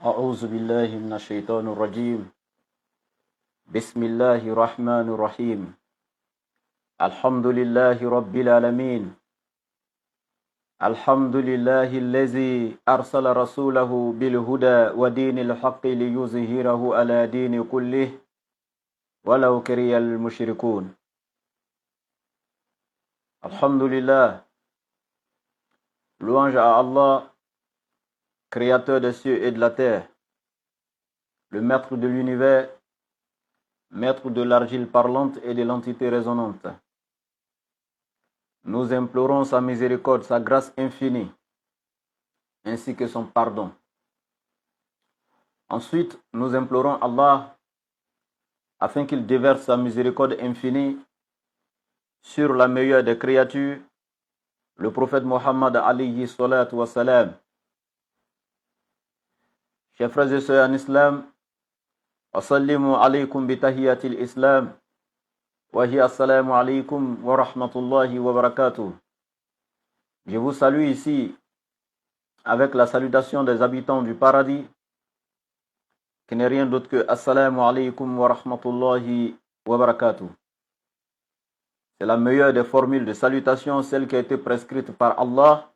أعوذ بالله من الشيطان الرجيم. بسم الله الرحمن الرحيم. الحمد لله رب العالمين. الحمد لله الذي أرسل رسوله بالهدى ودين الحق ليظهره على دين كله ولو كره المشركون. الحمد لله. Louange à Allah, créateur des cieux et de la terre, le maître de l'univers, maître de l'argile parlante et de l'entité résonante. Nous implorons sa miséricorde, sa grâce infinie, ainsi que son pardon. Ensuite, nous implorons Allah afin qu'il déverse sa miséricorde infinie sur la meilleure des créatures, le prophète Mohammed alayhi salatu wa salam. Chers frères et sœurs en islam, assalamu alaykum bi tahiyatil islam, wa hiya assalamu alaykum wa rahmatullahi wa barakatuh. Je vous salue ici avec la salutation des habitants du paradis, qui n'est rien d'autre que assalamu alaykum wa rahmatullahi wa barakatuh. C'est la meilleure des formules de salutation, celle qui a été prescrite par Allah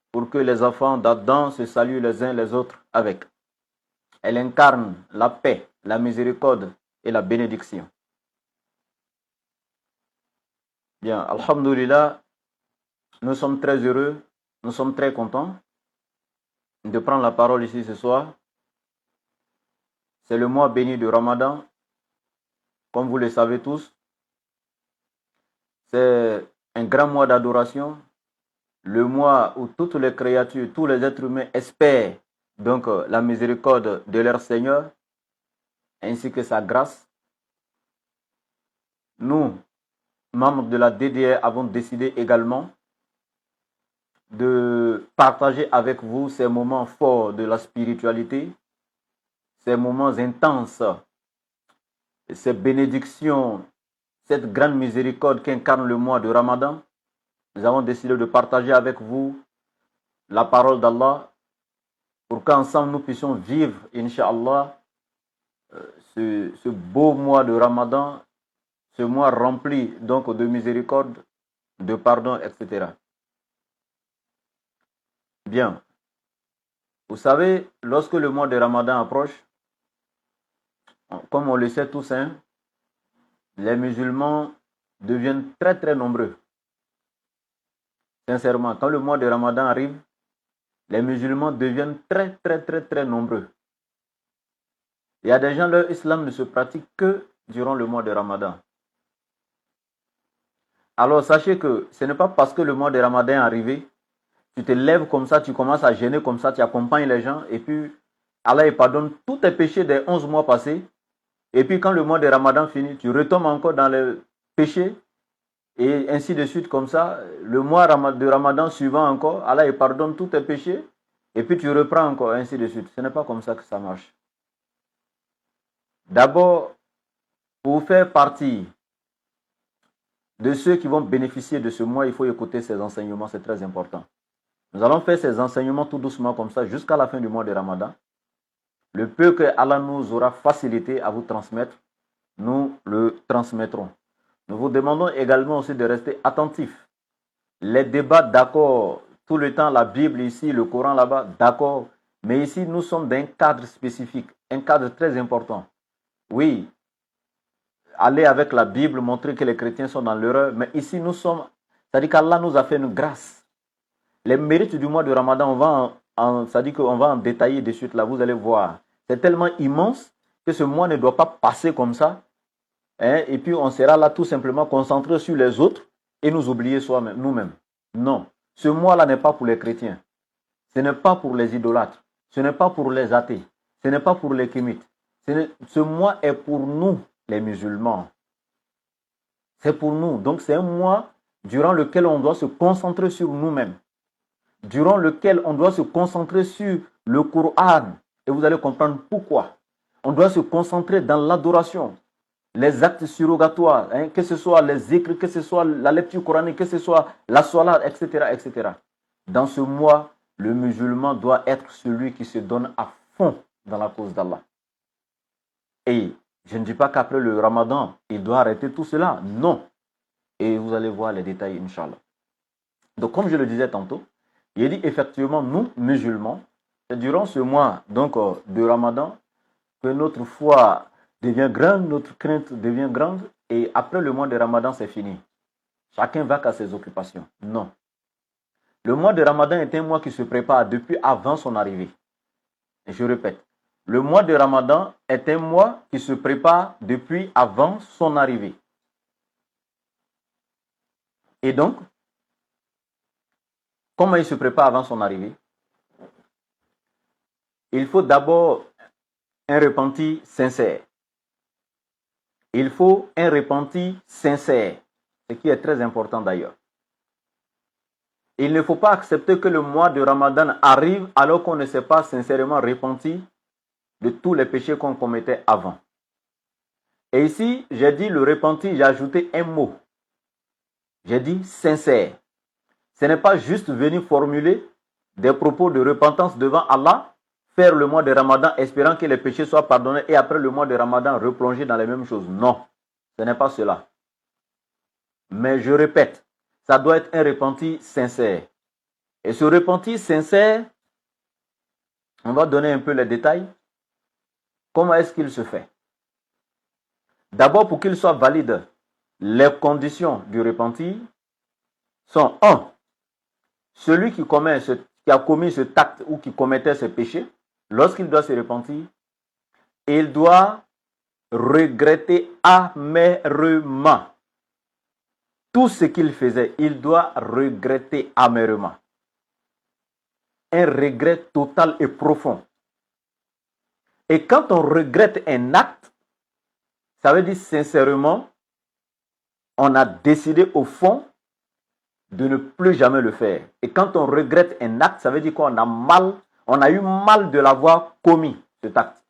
pour que les enfants d'Adam se saluent les uns les autres avec. Elle incarne la paix, la miséricorde et la bénédiction. Bien, alhamdulillah, nous sommes très heureux, nous sommes très contents de prendre la parole ici ce soir. C'est le mois béni de Ramadan, comme vous le savez tous. C'est un grand mois d'adoration, le mois où toutes les créatures, tous les êtres humains espèrent donc la miséricorde de leur Seigneur, ainsi que sa grâce. Nous, membres de la DDR, avons décidé également de partager avec vous ces moments forts de la spiritualité, ces moments intenses, ces bénédictions, cette grande miséricorde qu'incarne le mois de Ramadan. Nous avons décidé de partager avec vous la parole d'Allah pour qu'ensemble nous puissions vivre, Inch'Allah, ce beau mois de Ramadan, ce mois rempli donc de miséricorde, de pardon, etc. Bien. Vous savez, lorsque le mois de Ramadan approche, comme on le sait tous, les musulmans deviennent très très nombreux. Sincèrement, quand le mois de Ramadan arrive, les musulmans deviennent très très très très nombreux. Il y a des gens, leur islam ne se pratique que durant le mois de Ramadan. Alors sachez que ce n'est pas parce que le mois de Ramadan est arrivé, tu te lèves comme ça, tu commences à jeûner comme ça, tu accompagnes les gens et puis Allah il pardonne tous tes péchés des 11 mois passés. Et puis quand le mois de Ramadan finit, tu retombes encore dans les péchés et ainsi de suite comme ça. Le mois de Ramadan suivant encore, Allah il pardonne tous tes péchés et puis tu reprends encore ainsi de suite. Ce n'est pas comme ça que ça marche. D'abord, pour faire partie de ceux qui vont bénéficier de ce mois, il faut écouter ces enseignements, c'est très important. Nous allons faire ces enseignements tout doucement comme ça jusqu'à la fin du mois de Ramadan. Le peu que Allah nous aura facilité à vous transmettre, nous le transmettrons. Nous vous demandons également aussi de rester attentifs. Les débats, d'accord, tout le temps, la Bible ici, le Coran là-bas, d'accord. Mais ici, nous sommes dans un cadre spécifique, un cadre très important. Oui, aller avec la Bible, montrer que les chrétiens sont dans l'erreur. Mais ici, nous sommes, c'est-à-dire qu'Allah nous a fait une grâce. Les mérites du mois de Ramadan, c'est-à-dire qu'on va en détailler de suite là, vous allez voir. C'est tellement immense que ce mois ne doit pas passer comme ça. Et puis on sera là tout simplement concentré sur les autres et nous oublier nous-mêmes. Non, ce mois-là n'est pas pour les chrétiens. Ce n'est pas pour les idolâtres. Ce n'est pas pour les athées. Ce n'est pas pour les kémites. Ce mois est pour nous, les musulmans. C'est pour nous. Donc c'est un mois durant lequel on doit se concentrer sur nous-mêmes. Durant lequel on doit se concentrer sur le Coran. Et vous allez comprendre pourquoi. On doit se concentrer dans l'adoration, les actes surrogatoires, que ce soit les écrits, que ce soit la lecture coranique, que ce soit la salat, etc., etc. Dans ce mois, le musulman doit être celui qui se donne à fond dans la cause d'Allah. Et je ne dis pas qu'après le Ramadan, il doit arrêter tout cela. Non. Et vous allez voir les détails, Inch'Allah. Donc, comme je le disais tantôt, il dit effectivement, nous, musulmans, c'est durant ce mois donc, de Ramadan que notre foi devient grande, notre crainte devient grande. Et après le mois de Ramadan, c'est fini. Chacun va qu'à ses occupations. Non. Le mois de Ramadan est un mois qui se prépare depuis avant son arrivée. Et je répète, le mois de Ramadan est un mois qui se prépare depuis avant son arrivée. Et donc, comment il se prépare avant son arrivée? Il faut d'abord un repenti sincère. Il faut un repenti sincère, ce qui est très important d'ailleurs. Il ne faut pas accepter que le mois de Ramadan arrive alors qu'on ne s'est pas sincèrement repenti de tous les péchés qu'on commettait avant. Et ici, j'ai dit le repenti, j'ai ajouté un mot. J'ai dit sincère. Ce n'est pas juste venir formuler des propos de repentance devant Allah, faire le mois de Ramadan espérant que les péchés soient pardonnés et après le mois de Ramadan replonger dans les mêmes choses. Non, ce n'est pas cela. Mais je répète, ça doit être un repenti sincère. Et ce repenti sincère, on va donner un peu les détails. Comment est-ce qu'il se fait? D'abord, pour qu'il soit valide, les conditions du repenti sont 1. Celui qui a commis ce acte ou qui commettait ce péché, lorsqu'il doit se repentir, il doit regretter amèrement tout ce qu'il faisait. Il doit regretter amèrement. Un regret total et profond. Et quand on regrette un acte, ça veut dire sincèrement, on a décidé au fond de ne plus jamais le faire. Et quand on regrette un acte, ça veut dire qu'on a eu mal de l'avoir commis, cet acte.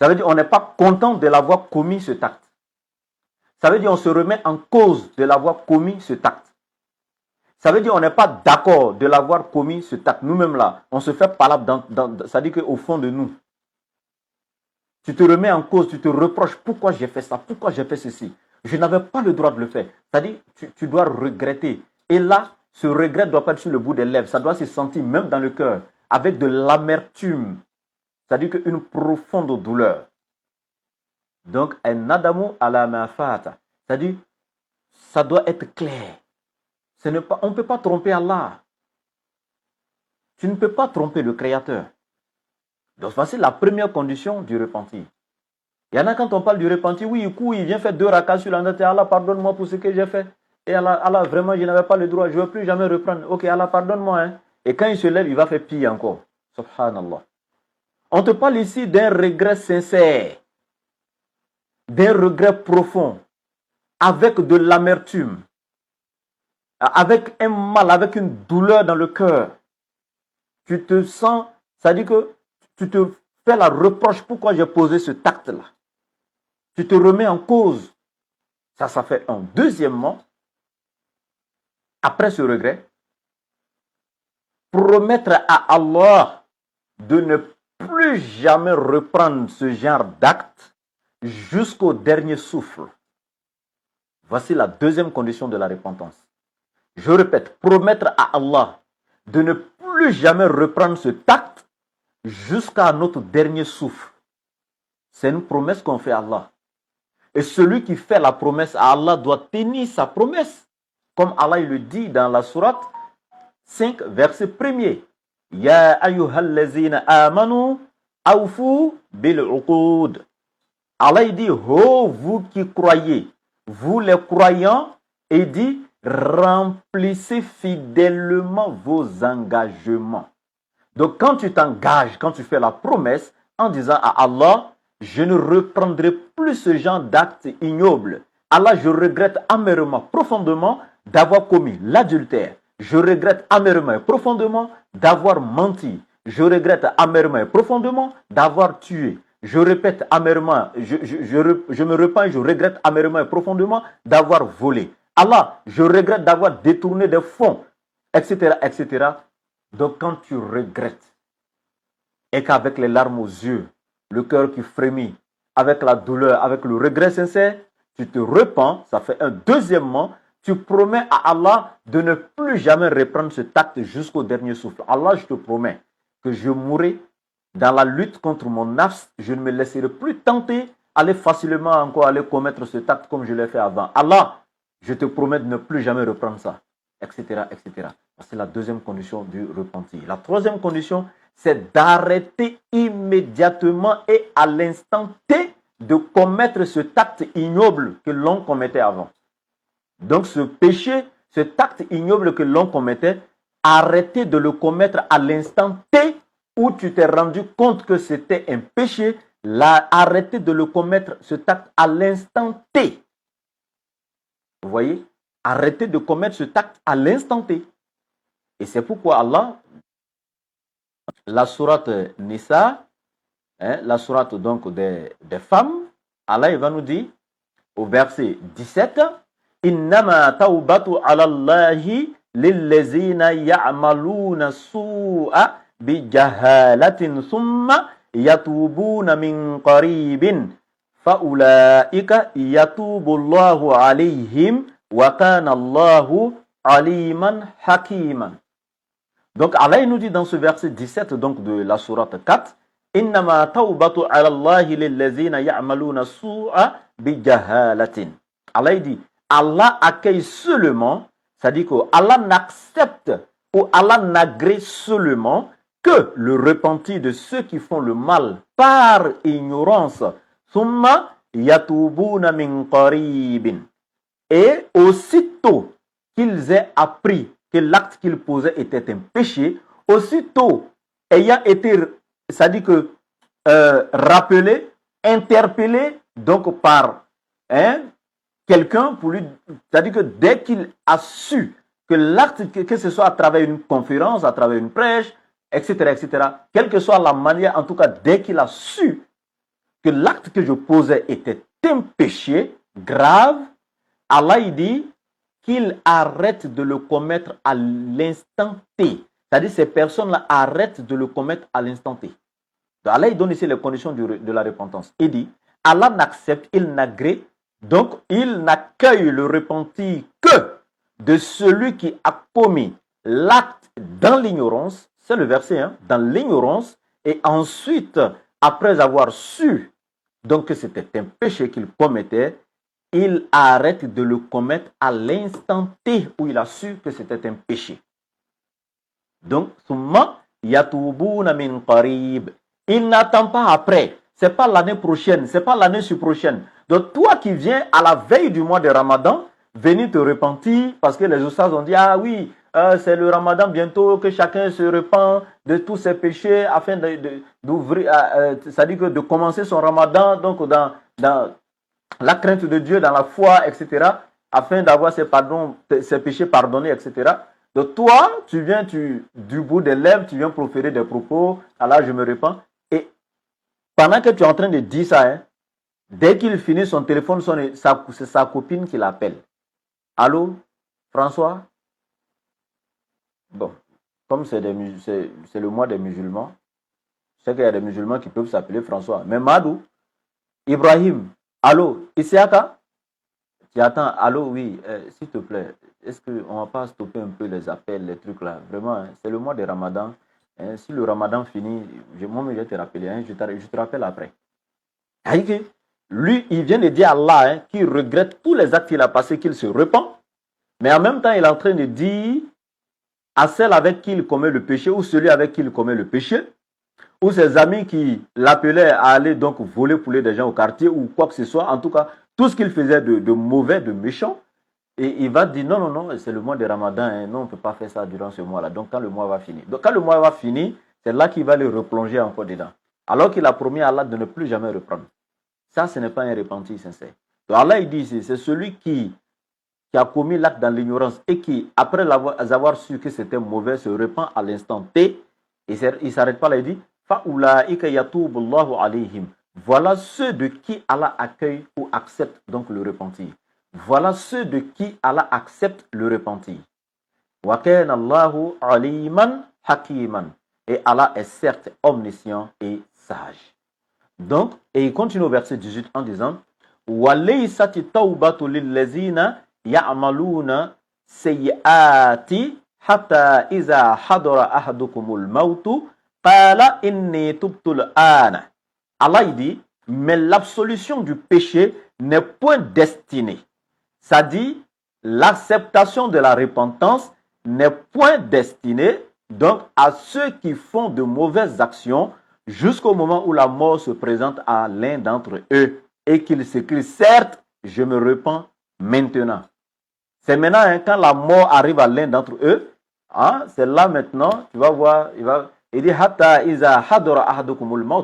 Ça veut dire qu'on n'est pas content de l'avoir commis, cet acte. Ça veut dire qu'on se remet en cause de l'avoir commis, cet acte. Ça veut dire qu'on n'est pas d'accord de l'avoir commis, cet acte. Nous-mêmes là, on se fait palabre ça veut dire qu'au fond de nous, tu te remets en cause, tu te reproches pourquoi j'ai fait ça, pourquoi j'ai fait ceci. Je n'avais pas le droit de le faire. C'est-à-dire, tu dois regretter. Et là, ce regret ne doit pas être sur le bout des lèvres. Ça doit se sentir même dans le cœur, avec de l'amertume. C'est-à-dire qu'une profonde douleur. Donc, un adamu ala mafata. C'est-à-dire, ça doit être clair. On ne peut pas tromper Allah. Tu ne peux pas tromper le Créateur. Donc, voici la première condition du repentir. Il y en a quand on parle du repentir, oui, il vient faire 2 rakas sur la note et Allah, pardonne-moi pour ce que j'ai fait. Et Allah, vraiment, je n'avais pas le droit, je ne veux plus jamais reprendre. Ok, Allah, pardonne-moi. Hein. Et quand il se lève, il va faire pire encore. Subhanallah. On te parle ici d'un regret sincère, d'un regret profond, avec de l'amertume, avec un mal, avec une douleur dans le cœur. Tu te sens, ça dit que tu te fais la reproche pourquoi j'ai posé ce acte-là. Tu te remets en cause. Ça fait un. Deuxièmement, après ce regret, promettre à Allah de ne plus jamais reprendre ce genre d'acte jusqu'au dernier souffle. Voici la deuxième condition de la repentance. Je répète, promettre à Allah de ne plus jamais reprendre ce acte jusqu'à notre dernier souffle. C'est une promesse qu'on fait à Allah. Et celui qui fait la promesse à Allah doit tenir sa promesse. Comme Allah il le dit dans la sourate 5, verset 1er. Ya ayyuhallazina amanu awfu bil uqud. Allah il dit, oh vous qui croyez, vous les croyants, il dit, remplissez fidèlement vos engagements. Donc quand tu t'engages, quand tu fais la promesse en disant à Allah, je ne reprendrai plus ce genre d'acte ignoble. Allah, je regrette amèrement, profondément d'avoir commis l'adultère. Je regrette amèrement et profondément d'avoir menti. Je regrette amèrement et profondément d'avoir tué. Je répète amèrement, je me repens et je regrette amèrement et profondément d'avoir volé. Allah, je regrette d'avoir détourné des fonds, etc., etc. Donc quand tu regrettes, et qu'avec les larmes aux yeux, le cœur qui frémit, avec la douleur, avec le regret sincère, tu te repens, ça fait un. Deuxièmement, tu promets à Allah de ne plus jamais reprendre ce acte jusqu'au dernier souffle. Allah, je te promets que je mourrai dans la lutte contre mon nafs, je ne me laisserai plus tenter, aller facilement encore aller commettre cet acte comme je l'ai fait avant. Allah, je te promets de ne plus jamais reprendre ça, etc., etc. C'est la deuxième condition du repenti. La troisième condition, c'est d'arrêter immédiatement et à l'instant T de commettre cet acte ignoble que l'on commettait avant. Donc ce péché, cet acte ignoble que l'on commettait, arrêter de le commettre à l'instant T où tu t'es rendu compte que c'était un péché, là, arrêter de le commettre, cet acte à l'instant T. Vous voyez? Arrêter de commettre cet acte à l'instant T. Et c'est pourquoi Allah, la sourate Nisa, la sourate donc des femmes, Allah il va nous dire au verset 17, Innama tawbatu ala Allahi lillazina ya'maluna su'a bi jahalatin thumma yatubuna min qaribin faulaika yatubu Allahu alayhim wa kana Allahu aliman hakiman. Donc Allah nous dit dans ce verset 17 donc de la sourate 4, Innama tawbatu ala Allahi lillazina ya'maluna su'a bi jahalatin. Allah dit, Allah accueille seulement, c'est-à-dire que Allah n'accepte ou Allah n'agrée seulement que le repenti de ceux qui font le mal par ignorance. Summa yatubuna min qaribin. Et aussitôt qu'ils aient appris que l'acte qu'ils posaient était un péché, aussitôt ayant été, c'est-à-dire que rappelé, interpellé donc par quelqu'un pour lui, c'est-à-dire que dès qu'il a su que l'acte, que ce soit à travers une conférence, à travers une prêche, etc., etc., quelle que soit la manière, en tout cas, dès qu'il a su que l'acte que je posais était un péché grave, Allah il dit qu'il arrête de le commettre à l'instant T. C'est-à-dire ces personnes-là arrêtent de le commettre à l'instant T. Donc Allah il donne ici les conditions de la repentance. Il dit, Allah n'accepte, il n'agrée, donc il n'accueille le repenti que de celui qui a commis l'acte dans l'ignorance, c'est le verset, dans l'ignorance, et ensuite, après avoir su donc que c'était un péché qu'il commettait, il arrête de le commettre à l'instant T où il a su que c'était un péché. Donc, summa yatubuna min qarib. Il n'attend pas après. C'est pas l'année prochaine, c'est pas l'année prochaine. Donc, toi qui viens à la veille du mois de Ramadan, venir te repentir parce que les ustads ont dit, ah oui, c'est le Ramadan bientôt, que chacun se repent de tous ses péchés afin d'ouvrir, c'est-à-dire que de commencer son Ramadan donc dans la crainte de Dieu, dans la foi, etc., afin d'avoir ses péchés pardonnés, etc. Donc toi, tu viens, du bout des lèvres, tu viens proférer des propos, Allah, je me repens. Et pendant que tu es en train de dire ça, dès qu'il finit son téléphone, c'est sa copine qui l'appelle. Allô, François? Bon, comme c'est le mois des musulmans, je sais qu'il y a des musulmans qui peuvent s'appeler François. Mais Madou, Ibrahim, allô, Isiaka? Tu attends, allô, oui, s'il te plaît, est-ce qu'on ne va pas stopper un peu les appels, les trucs là? Vraiment, c'est le mois de Ramadan. Si le Ramadan finit, moi, je vais te rappeler, je te rappelle après. Lui, il vient de dire à Allah qu'il regrette tous les actes qu'il a passés, qu'il se repent. Mais en même temps, il est en train de dire à celle avec qui il commet le péché ou celui avec qui il commet le péché, ou ses amis qui l'appelaient à aller donc voler poulet des gens au quartier ou quoi que ce soit, en tout cas, tout ce qu'il faisait de mauvais, de méchant, et il va dire non, non, non, c'est le mois de Ramadan, non, on ne peut pas faire ça durant ce mois-là. Donc quand le mois va finir. Donc quand le mois va finir, c'est là qu'il va le replonger encore dedans. Alors qu'il a promis à Allah de ne plus jamais reprendre. Ça, ce n'est pas un repenti sincère. Donc Allah, il dit ici, c'est celui qui a commis l'acte dans l'ignorance et qui, après avoir su que c'était mauvais, se repent à l'instant T, et il ne s'arrête pas là, il dit فَأُولَٰئِكَ يَتُوبُ اللَّهُ عَلَيْهِمْ. Voilà ceux de qui Allah accueille ou accepte donc le repentir. Voilà ceux de qui Allah accepte le repentir. وَكَانَ اللَّهُ عَلِيمًا حَكِيمًا. Et Allah est certes omniscient et sage. Donc, et il continue au verset 18 en disant وَلَيْسَتِ التَّوْبَةُ لِلَّذِينَ يَعْمَلُونَ سَيِّئَاتِ حَتَّى إِذَا حَضَرَ أَحَدُكُمُ الْمَوْتُ قَالَ إِنِّي تُبْتُ الْآنَ. Allah il dit, mais l'absolution du péché n'est point destinée. Ça dit, l'acceptation de la repentance n'est point destinée donc à ceux qui font de mauvaises actions jusqu'au moment où la mort se présente à l'un d'entre eux et qu'il s'écrit, certes, je me repens maintenant. C'est maintenant hein, quand la mort arrive à l'un d'entre eux, hein, c'est là maintenant, tu vas voir, il dit,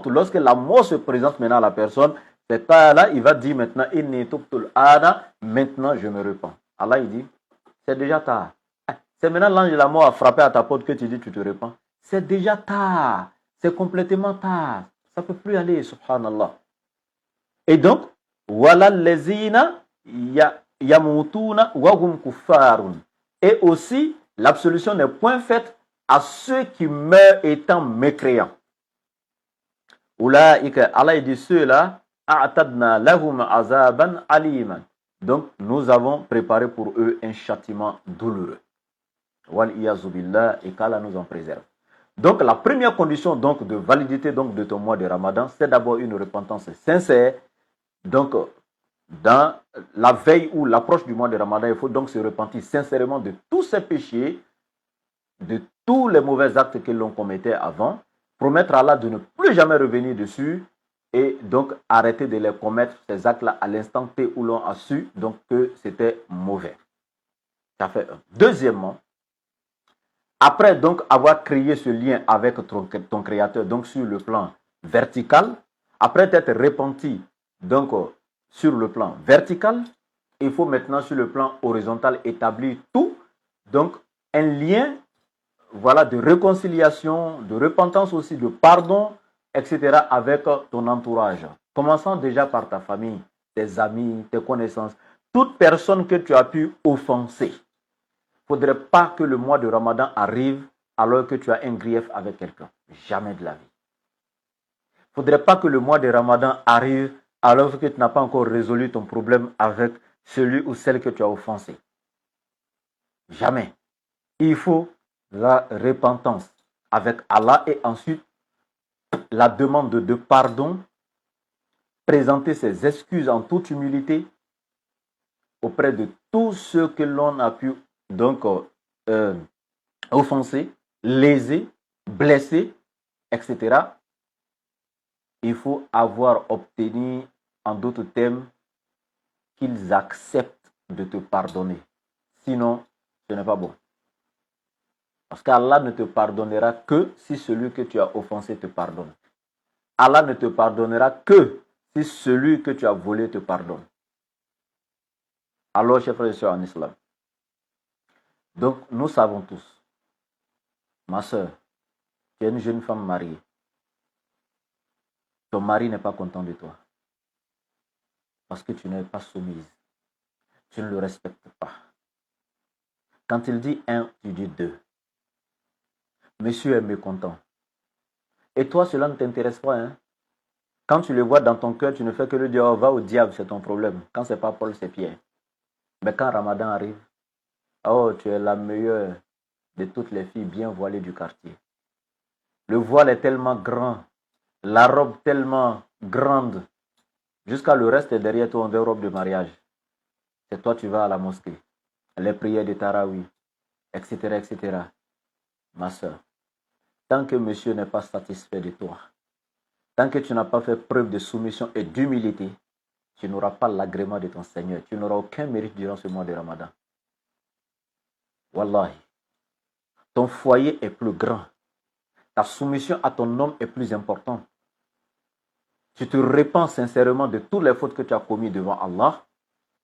lorsque la mort se présente maintenant à la personne, c'est là, il va dire maintenant, maintenant je me repens. Allah il dit, c'est déjà tard. C'est maintenant l'ange de la mort a frappé à ta porte que tu dis tu te repens. C'est déjà tard. C'est complètement tard. Ça ne peut plus aller, subhanallah. Et donc, voilà lezina yamutuna wahum kuffarun. Et aussi, l'absolution n'est point faite à ceux qui meurent étant mécréants. Ulaika, Allah dit ceux-là, a'tadna lahum azaban aliman. Donc, nous avons préparé pour eux un châtiment douloureux. Et qu'Allah nous en préserve. Donc la première condition donc, de validité donc, de ton mois de Ramadan, c'est d'abord une repentance sincère. Donc dans la veille ou l'approche du mois de Ramadan, il faut donc se repentir sincèrement de tous ces péchés, de tous les mauvais actes que l'on commettait avant, promettre à Allah de ne plus jamais revenir dessus et donc arrêter de les commettre, ces actes-là, à l'instant T où l'on a su donc, que c'était mauvais. Ça fait un. Deuxièmement, après donc avoir créé ce lien avec ton créateur, donc sur le plan vertical, après t'être repenti donc sur le plan vertical, il faut maintenant sur le plan horizontal établir tout, donc un lien voilà, de réconciliation, de repentance aussi, de pardon, etc. avec ton entourage. Commençant déjà par ta famille, tes amis, tes connaissances, toute personne que tu as pu offenser. Il ne faudrait pas que le mois de Ramadan arrive alors que tu as un grief avec quelqu'un. Jamais de la vie. Il ne faudrait pas que le mois de Ramadan arrive alors que tu n'as pas encore résolu ton problème avec celui ou celle que tu as offensé. Jamais. Il faut la repentance avec Allah et ensuite la demande de pardon, présenter ses excuses en toute humilité auprès de tous ceux que l'on a pu donc offenser, léser, blesser, etc. Il faut avoir obtenu, en d'autres termes, qu'ils acceptent de te pardonner. Sinon, ce n'est pas bon. Parce qu'Allah ne te pardonnera que si celui que tu as offensé te pardonne. Allah ne te pardonnera que si celui que tu as volé te pardonne. Alors, chers frères et sœurs en islam, donc nous savons tous, ma soeur, tu es une jeune femme mariée. Ton mari n'est pas content de toi. Parce que tu n'es pas soumise. Tu ne le respectes pas. Quand il dit 1, tu dis 2. Monsieur est mécontent. Et toi, cela ne t'intéresse pas. Hein? Quand tu le vois dans ton cœur, tu ne fais que lui dire, oh, va au diable, c'est ton problème. Quand ce n'est pas Paul, c'est Pierre. Mais quand Ramadan arrive, oh, tu es la meilleure de toutes les filles bien voilées du quartier. Le voile est tellement grand, la robe tellement grande, jusqu'à le reste est derrière toi en robe de mariage. C'est toi, tu vas à la mosquée, les prières de Tarawi, etc., etc. Ma soeur, tant que monsieur n'est pas satisfait de toi, tant que tu n'as pas fait preuve de soumission et d'humilité, tu n'auras pas l'agrément de ton Seigneur. Tu n'auras aucun mérite durant ce mois de Ramadan. Wallahi, ton foyer est plus grand. Ta soumission à ton homme est plus importante. Tu te repens sincèrement de toutes les fautes que tu as commises devant Allah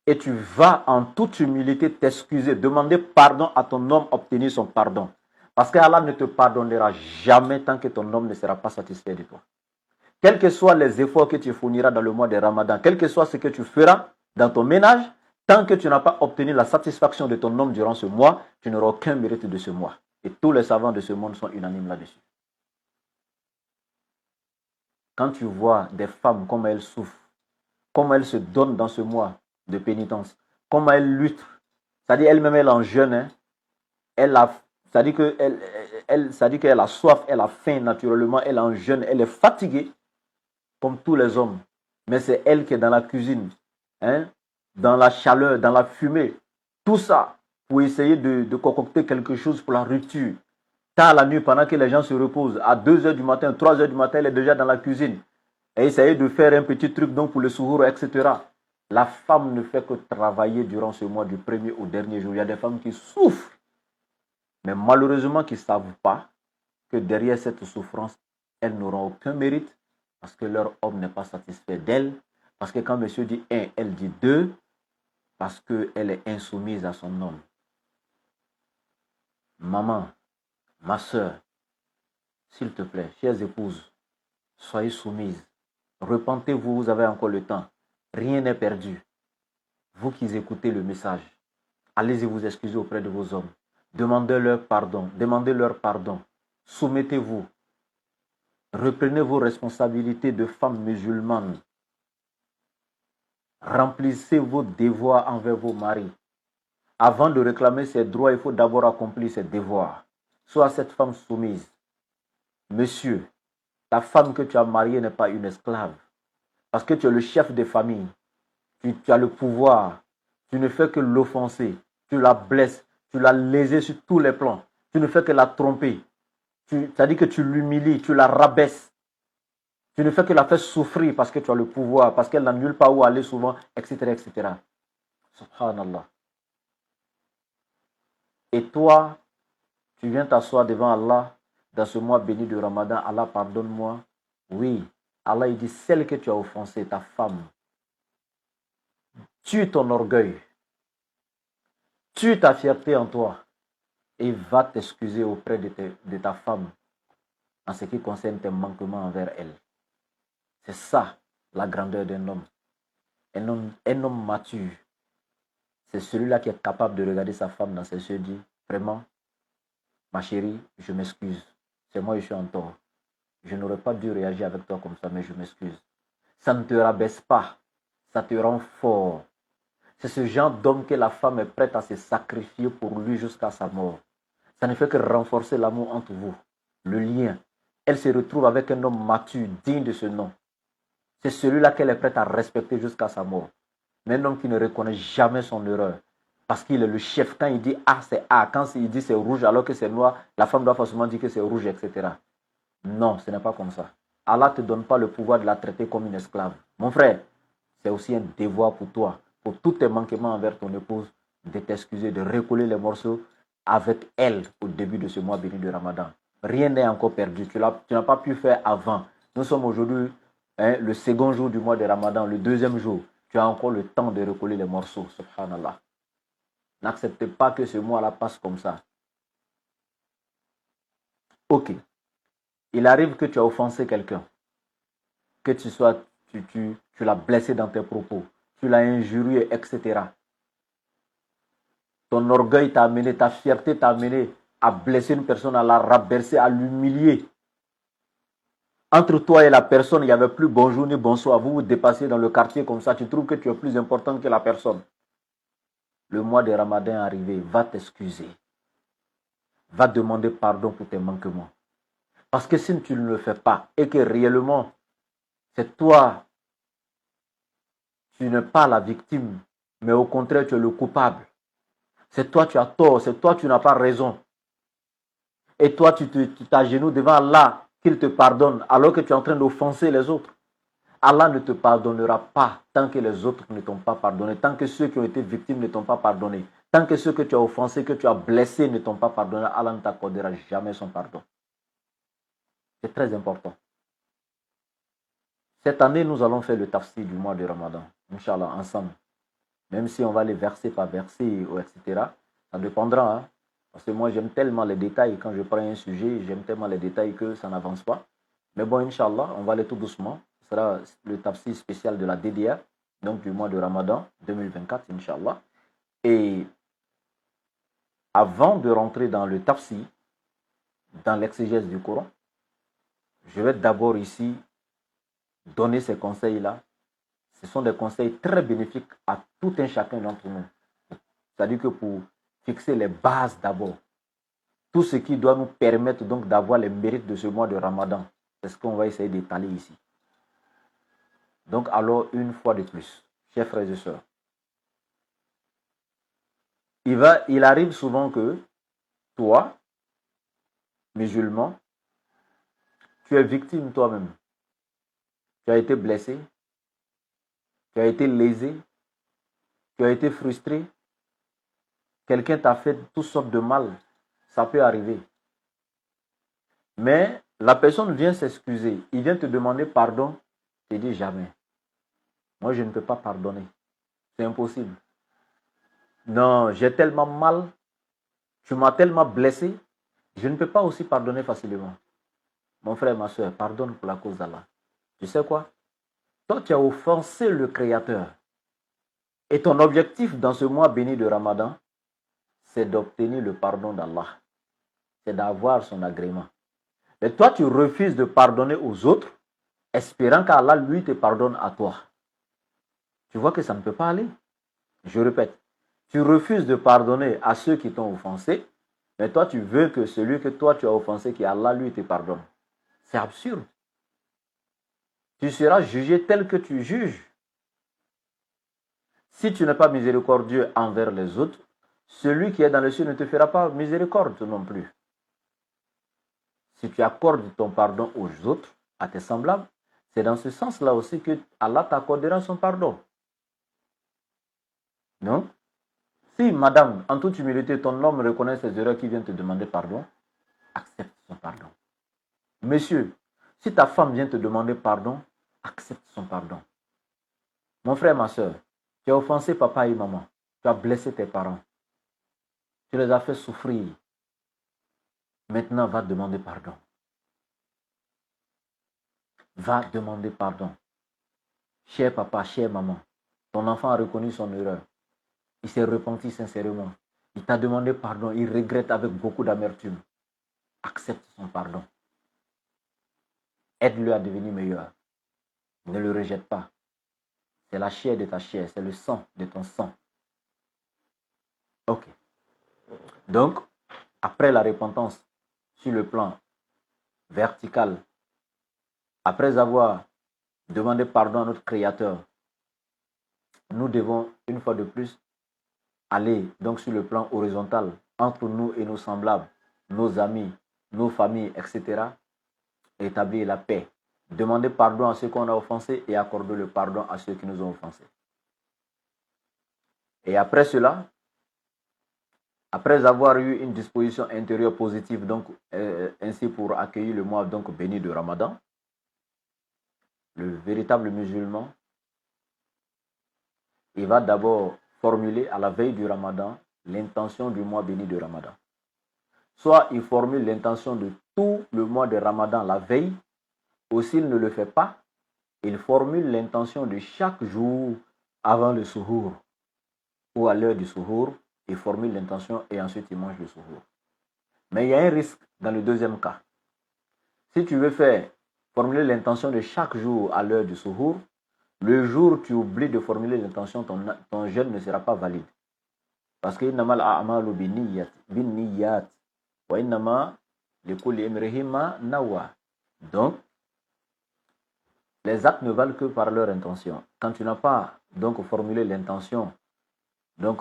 et tu vas en toute humilité t'excuser, demander pardon à ton homme, obtenir son pardon. Parce qu'Allah ne te pardonnera jamais tant que ton homme ne sera pas satisfait de toi. Quels que soient les efforts que tu fourniras dans le mois de Ramadan, quel que soit ce que tu feras dans ton ménage, tant que tu n'as pas obtenu la satisfaction de ton homme durant ce mois, tu n'auras aucun mérite de ce mois. Et tous les savants de ce monde sont unanimes là-dessus. quand tu vois des femmes, comme elles souffrent, comment elles se donnent dans ce mois de pénitence, comment elles luttent, c'est-à-dire elle-même, elle en jeûne, hein, elle a, c'est-à-dire qu'elle a soif, elle a faim naturellement, elle en jeûne, elle est fatiguée, comme tous les hommes. Mais c'est elle qui est dans la cuisine, hein, dans la chaleur, dans la fumée. Tout ça pour essayer de concocter quelque chose pour la rupture. Tard la nuit, pendant que les gens se reposent, à 2 heures du matin, 3 heures du matin, elle est déjà dans la cuisine. Et essayer de faire un petit truc donc pour le souhour, etc. La femme ne fait que travailler durant ce mois du premier au dernier jour. Il y a des femmes qui souffrent, mais malheureusement qui ne savent pas que derrière cette souffrance, elles n'auront aucun mérite parce que leur homme n'est pas satisfait d'elle. Parce que quand monsieur dit un, elle dit deux, parce qu'elle est insoumise à son homme. Maman, ma soeur, s'il te plaît, chères épouses, soyez soumises. Repentez-vous, vous avez encore le temps. Rien n'est perdu. Vous qui écoutez le message, allez-y vous excuser auprès de vos hommes. Demandez-leur pardon. Demandez-leur pardon. Soumettez-vous. Reprenez vos responsabilités de femmes musulmanes. Remplissez vos devoirs envers vos maris. Avant de réclamer ses droits, il faut d'abord accomplir ses devoirs. Sois cette femme soumise. Monsieur, ta femme que tu as mariée n'est pas une esclave. Parce que tu es le chef de famille. Tu as le pouvoir. Tu ne fais que l'offenser. Tu la blesses. Tu l'as lésée sur tous les plans. Tu ne fais que la tromper. C'est-à-dire que tu l'humilies, tu la rabaisses. Tu ne fais que la faire souffrir parce que tu as le pouvoir, parce qu'elle n'a nulle part où aller souvent, etc. etc. Subhanallah. Et toi, tu viens t'asseoir devant Allah dans ce mois béni de Ramadan. Allah, pardonne-moi. Oui, Allah, il dit, celle que tu as offensée, ta femme, tue ton orgueil, tue ta fierté en toi et va t'excuser auprès de ta femme en ce qui concerne tes manquements envers elle. C'est ça la grandeur d'un homme. Un homme mature, c'est celui-là qui est capable de regarder sa femme dans ses yeux et dire, vraiment, ma chérie, je m'excuse. C'est moi qui suis en tort. Je n'aurais pas dû réagir avec toi comme ça, mais je m'excuse. Ça ne te rabaisse pas. Ça te rend fort. C'est ce genre d'homme que la femme est prête à se sacrifier pour lui jusqu'à sa mort. Ça ne fait que renforcer l'amour entre vous. Le lien. Elle se retrouve avec un homme mature, digne de ce nom. C'est celui-là qu'elle est prête à respecter jusqu'à sa mort. Mais un homme qui ne reconnaît jamais son erreur. Parce qu'il est le chef. Quand il dit A, c'est A. Quand il dit c'est rouge alors que c'est noir, la femme doit forcément dire que c'est rouge, etc. Non, ce n'est pas comme ça. Allah ne te donne pas le pouvoir de la traiter comme une esclave. Mon frère, c'est aussi un devoir pour toi, pour tous tes manquements envers ton épouse, de t'excuser, de recoller les morceaux avec elle au début de ce mois béni de Ramadan. Rien n'est encore perdu. Tu n'as pas pu faire avant. Nous sommes aujourd'hui le second jour du mois de Ramadan, le deuxième jour. Tu as encore le temps de recoller les morceaux. Subhanallah. N'acceptez pas que ce mois-là passe comme ça. Ok. Il arrive que tu as offensé quelqu'un, que tu l'as blessé dans tes propos, tu l'as injurié, etc. Ton orgueil t'a amené, ta fierté t'a amené à blesser une personne, à la rabaisser, à l'humilier. Entre toi et la personne, il n'y avait plus bonjour ni bonsoir. Vous vous dépassez dans le quartier comme ça, tu trouves que tu es plus important que la personne. Le mois de Ramadan est arrivé, va t'excuser. Va demander pardon pour tes manquements. Parce que si tu ne le fais pas et que réellement, c'est toi, tu n'es pas la victime, mais au contraire, tu es le coupable. C'est toi, tu as tort, c'est toi, tu n'as pas raison. Et toi, tu t'agenouilles devant Allah, qu'il te pardonne, alors que tu es en train d'offenser les autres. Allah ne te pardonnera pas tant que les autres ne t'ont pas pardonné, tant que ceux qui ont été victimes ne t'ont pas pardonné, tant que ceux que tu as offensés, que tu as blessés ne t'ont pas pardonné, Allah ne t'accordera jamais son pardon. C'est très important. Cette année, nous allons faire le tafsir du mois de Ramadan, Inch'Allah, ensemble. Même si on va les verser par verset, etc. Ça dépendra. Hein? Parce que moi, j'aime tellement les détails. Quand je prends un sujet, j'aime tellement les détails que ça n'avance pas. Mais bon, Inch'Allah, on va aller tout doucement. Ce sera le tafsir spécial de la DDR, donc du mois de Ramadan 2024, Inch'Allah. Et avant de rentrer dans le tafsir, dans l'exégèse du Coran, je vais d'abord ici donner ces conseils-là, ce sont des conseils très bénéfiques à tout un chacun d'entre nous. C'est-à-dire que pour fixer les bases d'abord, tout ce qui doit nous permettre donc d'avoir les mérites de ce mois de Ramadan, c'est ce qu'on va essayer d'étaler ici. Donc alors, une fois de plus, chers frères et sœurs, il arrive souvent que toi, musulman, tu es victime toi-même. Tu as été blessé, tu as été lésé, tu as été frustré, quelqu'un t'a fait toutes sortes de mal, ça peut arriver. Mais la personne vient s'excuser, il vient te demander pardon, tu dis jamais. Moi, je ne peux pas pardonner. C'est impossible. Non, j'ai tellement mal, tu m'as tellement blessé, je ne peux pas aussi pardonner facilement. Mon frère, ma soeur, pardonne pour la cause d'Allah. Tu sais quoi? Toi, tu as offensé le Créateur. Et ton objectif dans ce mois béni de Ramadan, c'est d'obtenir le pardon d'Allah. C'est d'avoir son agrément. Mais toi, tu refuses de pardonner aux autres, espérant qu'Allah, lui, te pardonne à toi. Tu vois que ça ne peut pas aller. Je répète, tu refuses de pardonner à ceux qui t'ont offensé, mais toi, tu veux que celui que toi, tu as offensé, qu'Allah, lui, te pardonne. C'est absurde. Tu seras jugé tel que tu juges. Si tu n'es pas miséricordieux envers les autres, celui qui est dans le ciel ne te fera pas miséricorde non plus. Si tu accordes ton pardon aux autres, à tes semblables, c'est dans ce sens-là aussi que Allah t'accordera son pardon. Non? Si, madame, en toute humilité, ton homme reconnaît ses erreurs qui viennent te demander pardon, accepte son pardon. Monsieur, si ta femme vient te demander pardon, accepte son pardon. Mon frère, ma soeur, tu as offensé papa et maman, tu as blessé tes parents, tu les as fait souffrir. Maintenant, va demander pardon. Va demander pardon. Cher papa, chère maman, ton enfant a reconnu son erreur. Il s'est repenti sincèrement. Il t'a demandé pardon. Il regrette avec beaucoup d'amertume. Accepte son pardon. Aide-le à devenir meilleur. Ne le rejette pas. C'est la chair de ta chair. C'est le sang de ton sang. Ok. Donc, après la repentance sur le plan vertical, après avoir demandé pardon à notre Créateur, nous devons, une fois de plus, aller donc sur le plan horizontal entre nous et nos semblables, nos amis, nos familles, etc. Établir la paix. Demander pardon à ceux qu'on a offensés et accorder le pardon à ceux qui nous ont offensés. Et après cela, après avoir eu une disposition intérieure positive, donc ainsi pour accueillir le mois donc béni de Ramadan, le véritable musulman, il va d'abord formuler à la veille du Ramadan l'intention du mois béni de Ramadan. Soit il formule l'intention de tout le mois de Ramadan la veille, ou s'il ne le fait pas, il formule l'intention de chaque jour avant le suhour ou à l'heure du suhour, il formule l'intention et ensuite il mange le suhour. Mais il y a un risque dans le deuxième cas. Si tu veux formuler l'intention de chaque jour à l'heure du suhour, le jour où tu oublies de formuler l'intention, ton jeûne ne sera pas valide. Parce que innamal a'malu binniyat wa innama likulli imri'in ma nawa. Donc, les actes ne valent que par leur intention. Quand tu n'as pas donc formulé l'intention donc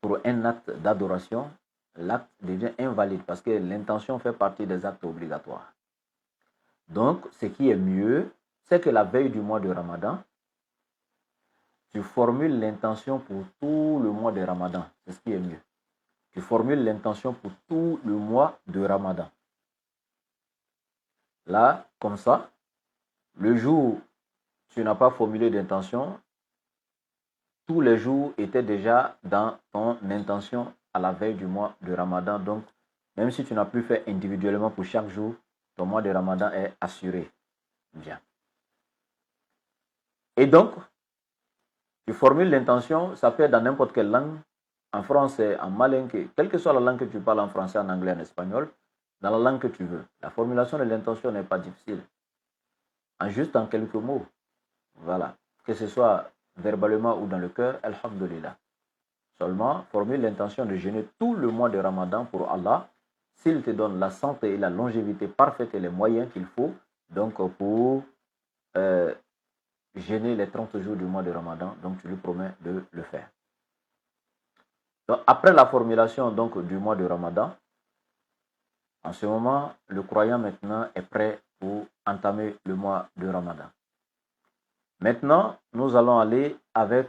pour un acte d'adoration, l'acte devient invalide parce que l'intention fait partie des actes obligatoires. Donc, ce qui est mieux, c'est que la veille du mois de Ramadan, tu formules l'intention pour tout le mois de Ramadan. C'est ce qui est mieux. Tu formules l'intention pour tout le mois de Ramadan. Là, comme ça, le jour où tu n'as pas formulé d'intention, tous les jours étaient déjà dans ton intention à la veille du mois de Ramadan. Donc, même si tu n'as plus fait individuellement pour chaque jour, ton mois de Ramadan est assuré. Bien. Et donc, tu formules l'intention, ça peut être dans n'importe quelle langue, en français, en malinké, quelle que soit la langue que tu parles, en français, en anglais, en espagnol, dans la langue que tu veux. La formulation de l'intention n'est pas difficile. juste en quelques mots. Voilà. Que ce soit verbalement ou dans le cœur, alhamdulillah. Seulement, formule l'intention de jeûner tout le mois de Ramadan pour Allah, s'il te donne la santé et la longévité parfaite et les moyens qu'il faut, donc pour jeûner les 30 jours du mois de Ramadan, donc tu lui promets de le faire. Donc, après la formulation donc, du mois de Ramadan, en ce moment, le croyant maintenant est prêt pour entamer le mois de Ramadan. Maintenant, nous allons aller avec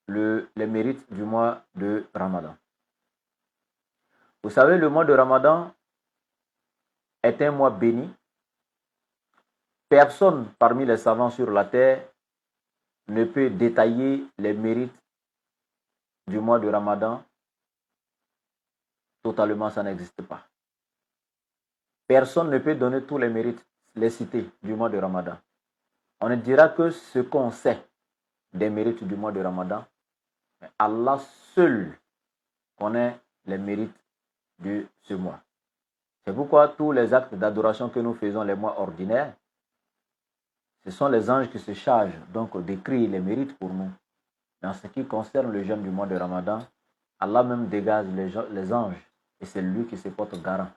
les mérites du mois de Ramadan. Vous savez, le mois de Ramadan est un mois béni. Personne parmi les savants sur la terre ne peut détailler les mérites du mois de Ramadan. Totalement, ça n'existe pas. Personne ne peut donner tous les mérites, les citer du mois de Ramadan. On ne dira que ce qu'on sait des mérites du mois de Ramadan. Allah seul connaît les mérites de ce mois. C'est pourquoi tous les actes d'adoration que nous faisons les mois ordinaires, ce sont les anges qui se chargent donc d'écrire les mérites pour nous. En ce qui concerne le jeûne du mois de Ramadan, Allah même dégage les anges et c'est lui qui se porte garant.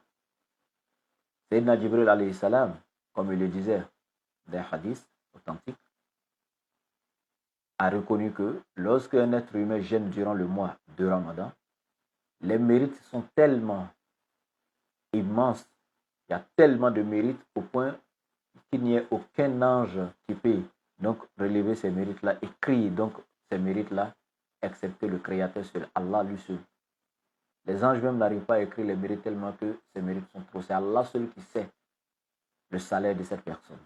Sayyidina Jibril alayhi salam, comme il le disait des hadiths authentiques, a reconnu que lorsque un être humain jeûne durant le mois de Ramadan, les mérites sont tellement immenses, il y a tellement de mérites au point qu'il n'y ait aucun ange qui peut donc relever ces mérites-là, écrire donc ces mérites-là, excepté le Créateur seul, Allah lui seul. Les anges même n'arrivent pas à écrire les mérites tellement que ces mérites sont trop. C'est Allah seul qui sait le salaire de cette personne.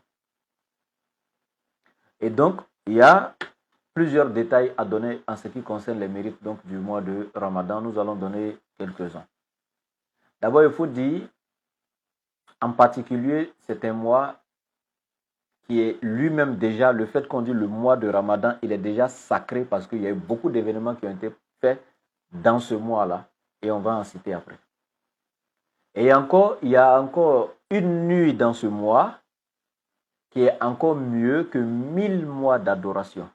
Et donc, il y a plusieurs détails à donner en ce qui concerne les mérites donc, du mois de Ramadan. Nous allons donner quelques-uns. D'abord, il faut dire, en particulier, c'est un mois qui est lui-même déjà, le fait qu'on dit le mois de Ramadan, il est déjà sacré parce qu'il y a eu beaucoup d'événements qui ont été faits dans ce mois-là. Et on va en citer après. Et encore, il y a encore une nuit dans ce mois qui est encore mieux que 1000 mois d'adoration,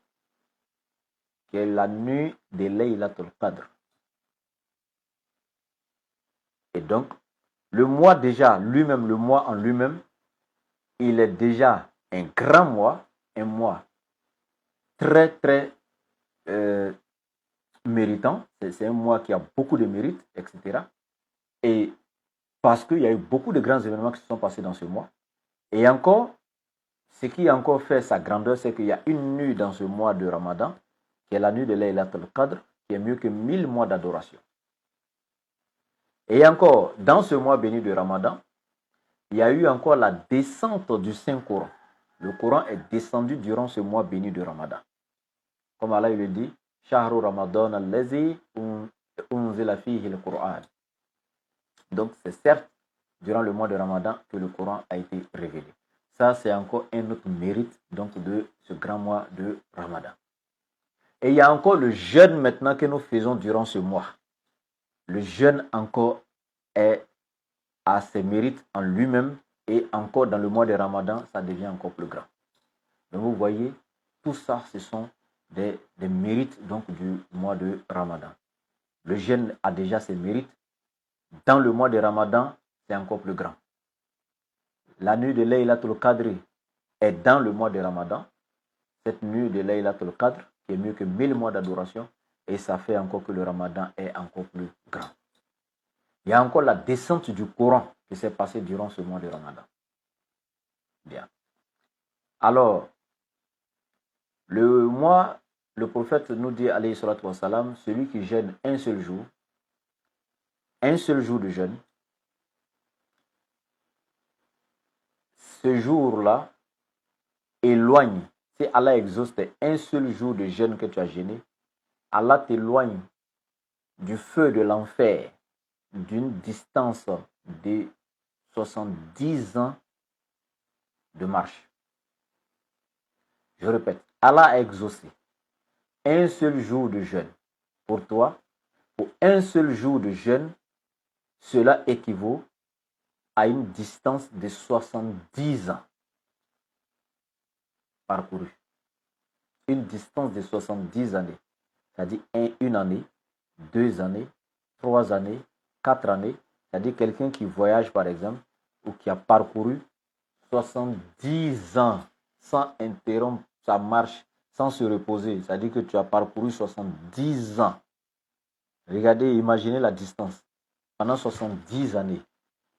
qui est la nuit de Laylatul Qadr. Et donc, le mois déjà, lui-même, le mois en lui-même, il est déjà un grand mois, un mois très, très méritant. C'est un mois qui a beaucoup de mérites, etc. Et parce qu'il y a eu beaucoup de grands événements qui se sont passés dans ce mois. Et encore, ce qui a encore fait sa grandeur, c'est qu'il y a une nuit dans ce mois de Ramadan, qui est la nuit de Laylatul Qadr, qui est mieux que 1000 mois d'adoration. Et encore, dans ce mois béni de Ramadan, il y a eu encore la descente du Saint-Coran. Le Coran est descendu durant ce mois béni de Ramadan. Comme Allah il le dit, Shahru Ramadan allazi unzila fihi al-Qur'an. Donc c'est certes durant le mois de Ramadan que le Coran a été révélé. Ça, c'est encore un autre mérite donc, de ce grand mois de Ramadan. Et il y a encore le jeûne maintenant que nous faisons durant ce mois. Le jeûne encore a ses mérites en lui-même et encore dans le mois de Ramadan, ça devient encore plus grand. Donc vous voyez, tout ça, ce sont des mérites donc, du mois de Ramadan. Le jeûne a déjà ses mérites. Dans le mois de Ramadan, c'est encore plus grand. La nuit de Laylatul Qadr est dans le mois de Ramadan. Cette nuit de Laylatul Qadr est mieux que 1000 mois d'adoration et ça fait encore que le Ramadan est encore plus grand. Il y a encore la descente du Coran qui s'est passée durant ce mois de Ramadan. Bien. Alors, le prophète nous dit, alayhi salatu wassalam, celui qui jeûne un seul jour de jeûne, ce jour-là éloigne, si Allah exauce un seul jour de jeûne que tu as jeûné, Allah t'éloigne du feu de l'enfer d'une distance de 70 ans de marche. Je répète, Allah a exaucé un seul jour de jeûne pour toi. Pour un seul jour de jeûne, cela équivaut à une distance de 70 ans parcourus. Une distance de 70 années. C'est-à-dire une année, 2 années, 3 années, 4 années. C'est-à-dire quelqu'un qui voyage, par exemple, ou qui a parcouru 70 ans sans interrompre sa marche, sans se reposer. C'est-à-dire que tu as parcouru 70 ans. Regardez, imaginez la distance. Pendant 70 années.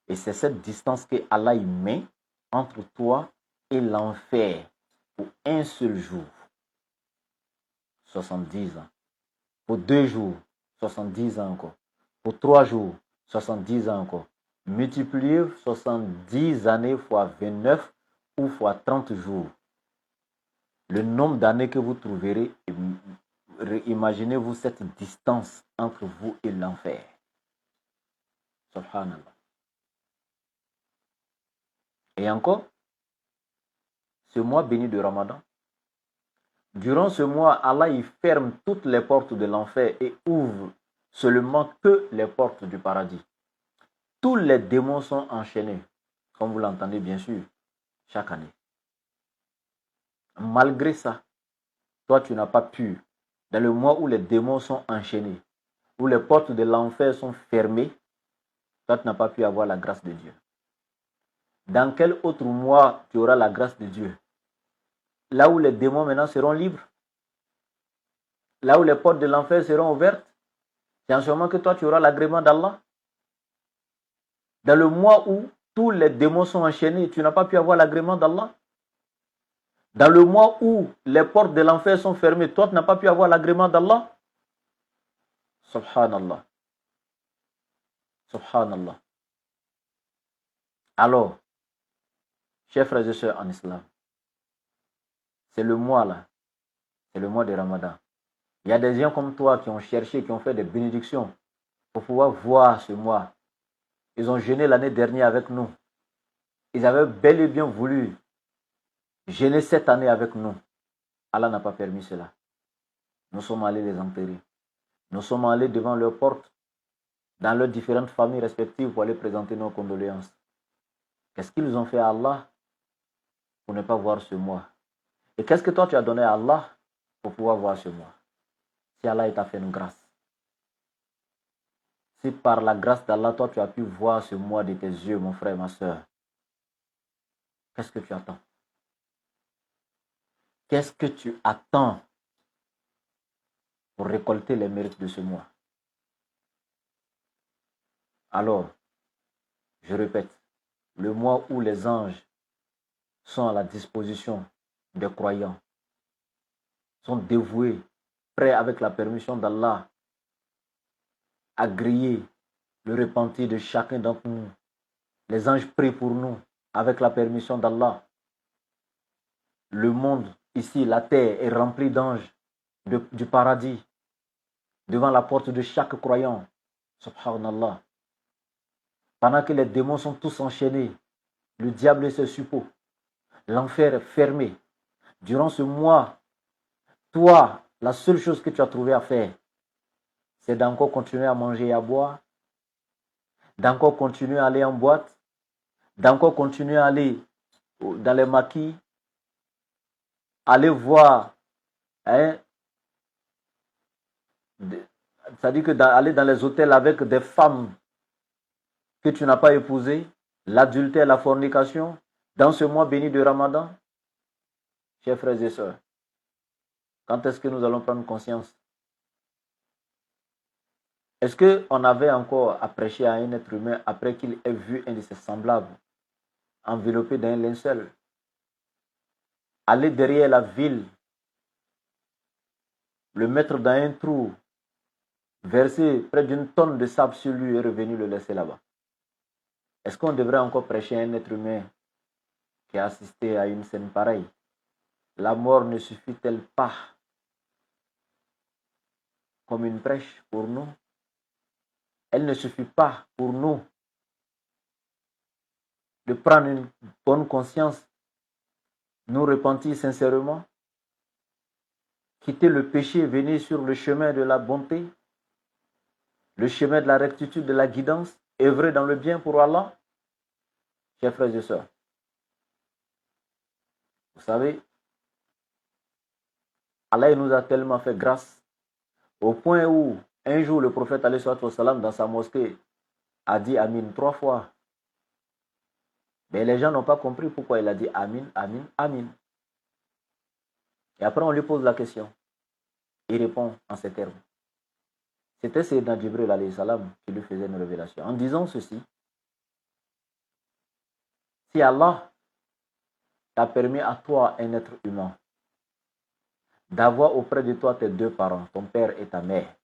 Et c'est cette distance que Allah y met entre toi et l'enfer pour un seul jour. 70 ans. Pour 2 jours, 70 ans encore. Pour 3 jours, 70 ans encore. Multipliez 70 années fois 29 ou fois 30 jours. Le nombre d'années que vous trouverez, imaginez-vous cette distance entre vous et l'enfer. Subhanallah. Et encore, ce mois béni de Ramadan, durant ce mois, Allah y ferme toutes les portes de l'enfer et ouvre seulement que les portes du paradis. Tous les démons sont enchaînés, comme vous l'entendez bien sûr, chaque année. Malgré ça, toi tu n'as pas pu, dans le mois où les démons sont enchaînés, où les portes de l'enfer sont fermées, toi tu n'as pas pu avoir la grâce de Dieu. Dans quel autre mois tu auras la grâce de Dieu? Là où les démons maintenant seront libres, là où les portes de l'enfer seront ouvertes, c'est en ce moment que toi tu auras l'agrément d'Allah. Dans le mois où tous les démons sont enchaînés, tu n'as pas pu avoir l'agrément d'Allah. Dans le mois où les portes de l'enfer sont fermées, toi tu n'as pas pu avoir l'agrément d'Allah. Subhanallah. Subhanallah. Alors, chers frères et sœurs en islam, c'est le mois là, c'est le mois de Ramadan. Il y a des gens comme toi qui ont cherché, qui ont fait des bénédictions pour pouvoir voir ce mois. Ils ont jeûné l'année dernière avec nous. Ils avaient bel et bien voulu jeûner cette année avec nous. Allah n'a pas permis cela. Nous sommes allés les enterrer. Nous sommes allés devant leurs portes, dans leurs différentes familles respectives pour aller présenter nos condoléances. Qu'est-ce qu'ils ont fait à Allah pour ne pas voir ce mois? Et qu'est-ce que toi tu as donné à Allah pour pouvoir voir ce mois? Si Allah t'a fait une grâce. Si par la grâce d'Allah, toi tu as pu voir ce mois de tes yeux, mon frère, ma soeur, qu'est-ce que tu attends? Qu'est-ce que tu attends pour récolter les mérites de ce mois? Alors, je répète, le mois où les anges sont à la disposition des croyants, sont dévoués, prêts avec la permission d'Allah à griller le repentir de chacun d'entre nous. Les anges prient pour nous avec la permission d'Allah. Le monde, ici, la terre est remplie d'anges du paradis devant la porte de chaque croyant. Subhanallah. Pendant que les démons sont tous enchaînés, le diable et ses suppôts, l'enfer est fermé. Durant ce mois, toi, la seule chose que tu as trouvé à faire, c'est d'encore continuer à manger et à boire, d'encore continuer à aller en boîte, d'encore continuer à aller dans les maquis, aller voir, c'est-à-dire que aller dans les hôtels avec des femmes que tu n'as pas épousées, l'adultère, la fornication, dans ce mois béni de Ramadan. Chers frères et sœurs, quand est-ce que nous allons prendre conscience? Est-ce qu'on avait encore à prêcher à un être humain après qu'il ait vu un de ses semblables enveloppé d'un linceul, aller derrière la ville, le mettre dans un trou, verser près d'une tonne de sable sur lui et revenir le laisser là-bas? Est-ce qu'on devrait encore prêcher à un être humain qui a assisté à une scène pareille? La mort ne suffit-elle pas comme une prêche pour nous? Elle ne suffit pas pour nous de prendre une bonne conscience, nous repentir sincèrement, quitter le péché et venir sur le chemin de la bonté, le chemin de la rectitude, de la guidance, œuvrer dans le bien pour Allah? chers frères et sœurs. Vous savez, Allah nous a tellement fait grâce au point où un jour le prophète salam dans sa mosquée a dit Amin 3 fois. Mais les gens n'ont pas compris pourquoi il a dit Amin, Amin, Amin. Et après on lui pose la question. Il répond en ces termes. C'était Sayyidina Jibril alayhi salam qui lui faisait une révélation. En disant ceci, si Allah t'a permis à toi, un être humain, d'avoir auprès de toi tes deux parents, ton père et ta mère,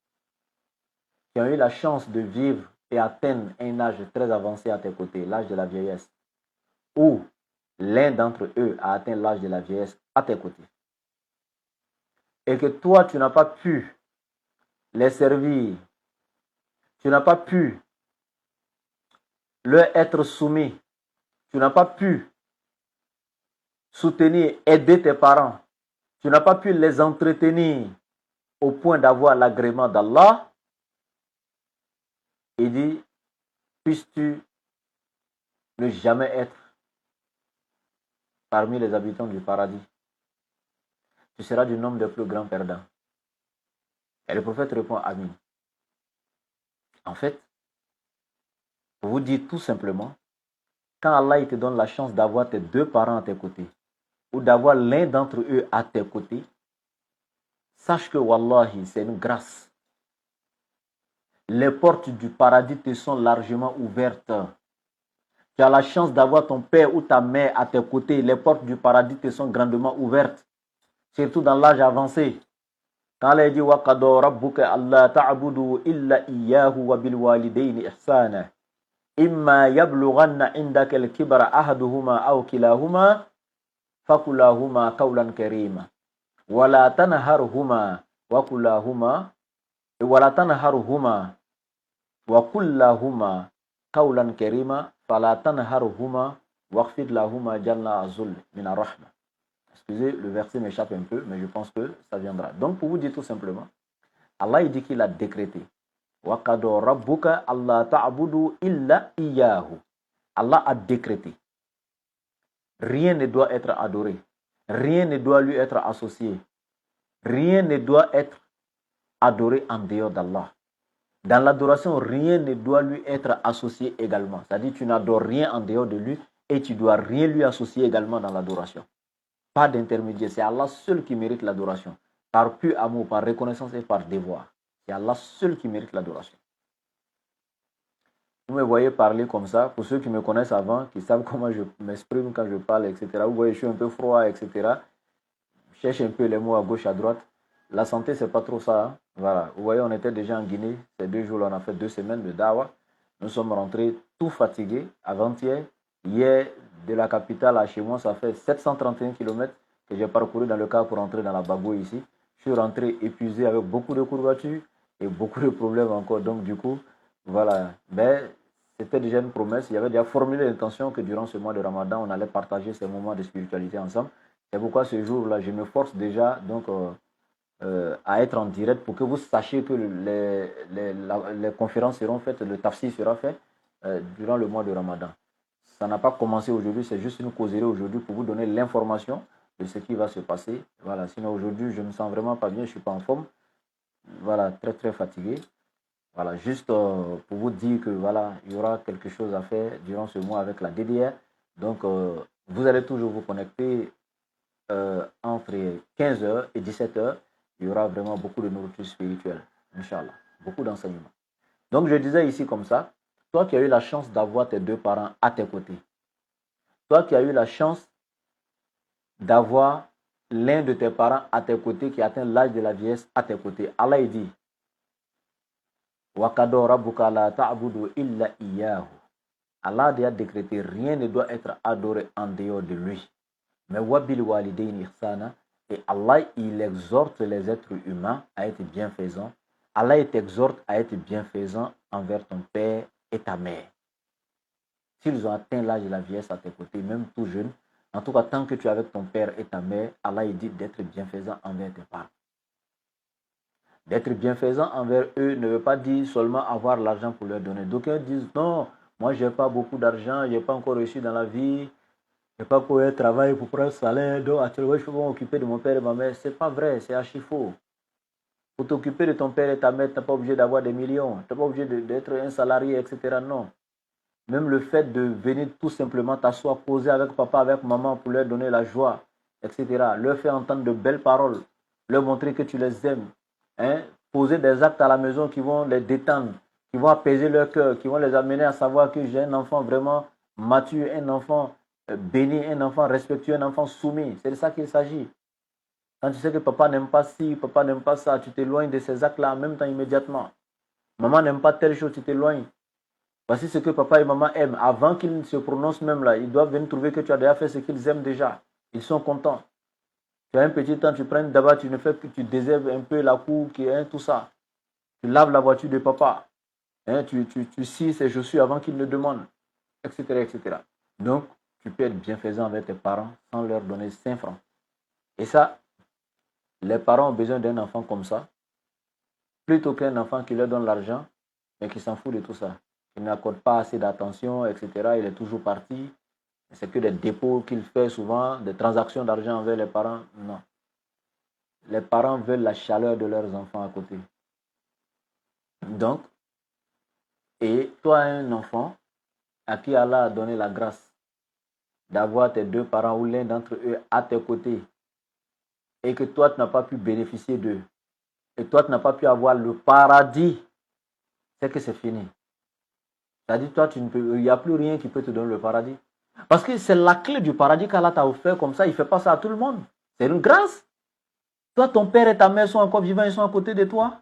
qui ont eu la chance de vivre et atteindre un âge très avancé à tes côtés, l'âge de la vieillesse, ou l'un d'entre eux a atteint l'âge de la vieillesse à tes côtés, et que toi, tu n'as pas pu les servir, tu n'as pas pu leur être soumis, tu n'as pas pu soutenir, aider tes parents, tu n'as pas pu les entretenir au point d'avoir l'agrément d'Allah, il dit, puisses-tu ne jamais être parmi les habitants du paradis. Tu seras du nombre des plus grands perdants. Et le prophète répond Amin. En fait, pour vous dire tout simplement, quand Allah te donne la chance d'avoir tes deux parents à tes côtés, ou d'avoir l'un d'entre eux à tes côtés, sache que Wallahi, c'est une grâce. Les portes du paradis te sont largement ouvertes. Tu as la chance d'avoir ton père ou ta mère à tes côtés, les portes du paradis te sont grandement ouvertes. Surtout dans l'âge avancé. Quand Allah dit وَقَضَى رَبُّكَ أَلَّا تَعْبُدُوا إِلَّا إِيَّاهُ وَبِالْوَالِدَيْنِ إِحْسَانًا إِمَّا يَبْلُغَنَّ عِندَكَ الْكِبَرَ أَحَدُهُمَا أَوْ كِلَاهُمَا فَقُل لَّهُمَا قَوْلًا كَرِيمًا وَلَا تَنْهَرْهُمَا وَقُل لَّهُمَا قَوْلًا كَرِيمًا فَلَا تَنْهَرْهُمَا وَاخْفِضْ لَهُمَا جَنَاحَ الذُّلِّ مِنَ الرَّحْمَةِ. Excusez, le verset m'échappe un peu, mais je pense que ça viendra. Donc, pour vous dire tout simplement, Allah il dit qu'il a décrété. وَقَضَى رَبُّكَ أَلَّا تَعْبُدُوا إِلَّا إِيَّاهُ. Allah a décrété. Rien ne doit être adoré. Rien ne doit lui être associé. Rien ne doit être adoré en dehors d'Allah. Dans l'adoration, rien ne doit lui être associé également. C'est-à-dire, tu n'adores rien en dehors de lui et tu ne dois rien lui associer également dans l'adoration. Pas d'intermédiaire. C'est Allah seul qui mérite l'adoration. Par pur amour, par reconnaissance et par devoir. C'est Allah seul qui mérite l'adoration. Vous me voyez parler comme ça. Pour ceux qui me connaissent avant, qui savent comment je m'exprime quand je parle, etc. Vous voyez, je suis un peu froid, etc. Je cherche un peu les mots à gauche, à droite. La santé, c'est pas trop ça. Hein. Voilà. Vous voyez, on était déjà en Guinée. Ces 2 jours-là, on a fait 2 semaines de Dawa. Nous sommes rentrés tout fatigués avant-hier. Hier, de la capitale à chez moi, ça fait 731 km que j'ai parcouru dans le car pour rentrer dans la Bagou ici. Je suis rentré épuisé avec beaucoup de courbatures et beaucoup de problèmes encore. Donc, du coup, voilà. Mais c'était déjà une promesse. Il y avait déjà formulé l'intention que durant ce mois de Ramadan, on allait partager ces moments de spiritualité ensemble. C'est pourquoi ce jour-là, je me force déjà donc, à être en direct pour que vous sachiez que les conférences seront faites, le tafsir sera fait durant le mois de Ramadan. Ça n'a pas commencé aujourd'hui, c'est juste une causerie aujourd'hui pour vous donner l'information de ce qui va se passer. Voilà, sinon aujourd'hui, je ne me sens vraiment pas bien, je ne suis pas en forme. Voilà, très très fatigué. Voilà, juste pour vous dire que voilà, il y aura quelque chose à faire durant ce mois avec la DDR. Donc, vous allez toujours vous connecter entre 15h et 17h. Il y aura vraiment beaucoup de nourriture spirituelle, Inch'Allah, beaucoup d'enseignements. Donc, je disais ici comme ça, toi qui as eu la chance d'avoir tes deux parents à tes côtés, toi qui as eu la chance d'avoir l'un de tes parents à tes côtés qui atteint l'âge de la vieillesse à tes côtés, Allah il dit وَقَضَى رَبُّكَ أَلَّا تَعْبُدُوا إِلَّا إِيَّاهُ. Allah a décrété, rien ne doit être adoré en dehors de lui. Mais وَبِالْوَالِدَيْنِ إِحْسَانًا. Et Allah, il exhorte les êtres humains à être bienfaisants. Allah, il t'exhorte à être bienfaisant envers ton père et ta mère. S'ils ont atteint l'âge de la vieillesse à tes côtés, même tout jeune, en tout cas, tant que tu es avec ton père et ta mère, Allah, il dit d'être bienfaisant envers tes parents. D'être bienfaisant envers eux ne veut pas dire seulement avoir l'argent pour leur donner. D'aucuns disent non, Moi, je n'ai pas beaucoup d'argent, je n'ai pas encore réussi dans la vie, je n'ai pas encore un travail pour prendre un salaire, donc actuellement, je peux m'occuper de mon père et de ma mère. Ce n'est pas vrai, c'est archi faux. Pour t'occuper de ton père et ta mère, tu n'es pas obligé d'avoir des millions, tu n'es pas obligé d'être un salarié, etc. Non. Même le fait de venir tout simplement t'asseoir, poser avec papa, avec maman pour leur donner la joie, etc. Leur faire entendre de belles paroles, leur montrer que tu les aimes. Hein? Poser des actes à la maison qui vont les détendre, qui vont apaiser leur cœur, qui vont les amener à savoir que j'ai un enfant vraiment mature, un enfant béni, un enfant respectueux, un enfant soumis. C'est de ça qu'il s'agit. Quand tu sais que papa n'aime pas ci, papa n'aime pas ça, tu t'éloignes de ces actes-là en même temps immédiatement. Maman n'aime pas telle chose, tu t'éloignes. Voici ce que papa et maman aiment. Avant qu'ils se prononcent même là, ils doivent venir trouver que tu as déjà fait ce qu'ils aiment déjà. Ils sont contents. Tu as un petit temps, tu prends d'abord, tu ne fais que tu désherbes un peu la cour, tout ça. Tu laves la voiture de papa. Hein, tu scies ses chaussures avant qu'ils ne demandent, etc., etc. Donc, tu peux être bienfaisant avec tes parents sans leur donner 5 francs. Et ça, les parents ont besoin d'un enfant comme ça, plutôt qu'un enfant qui leur donne l'argent, mais qui s'en fout de tout ça. Il n'accorde pas assez d'attention, etc. Il est toujours parti. C'est que des dépôts qu'il fait souvent, des transactions d'argent envers les parents. Non. Les parents veulent la chaleur de leurs enfants à côté. Donc, et toi, un enfant à qui Allah a donné la grâce d'avoir tes deux parents ou l'un d'entre eux à tes côtés et que toi, tu n'as pas pu bénéficier d'eux et toi, tu n'as pas pu avoir le paradis, c'est que c'est fini. C'est-à-dire, toi, il n'y a plus rien qui peut te donner le paradis. Parce que c'est la clé du paradis qu'Allah t'a offert comme ça. Il ne fait pas ça à tout le monde. C'est une grâce. Toi, ton père et ta mère sont encore vivants, ils sont à côté de toi.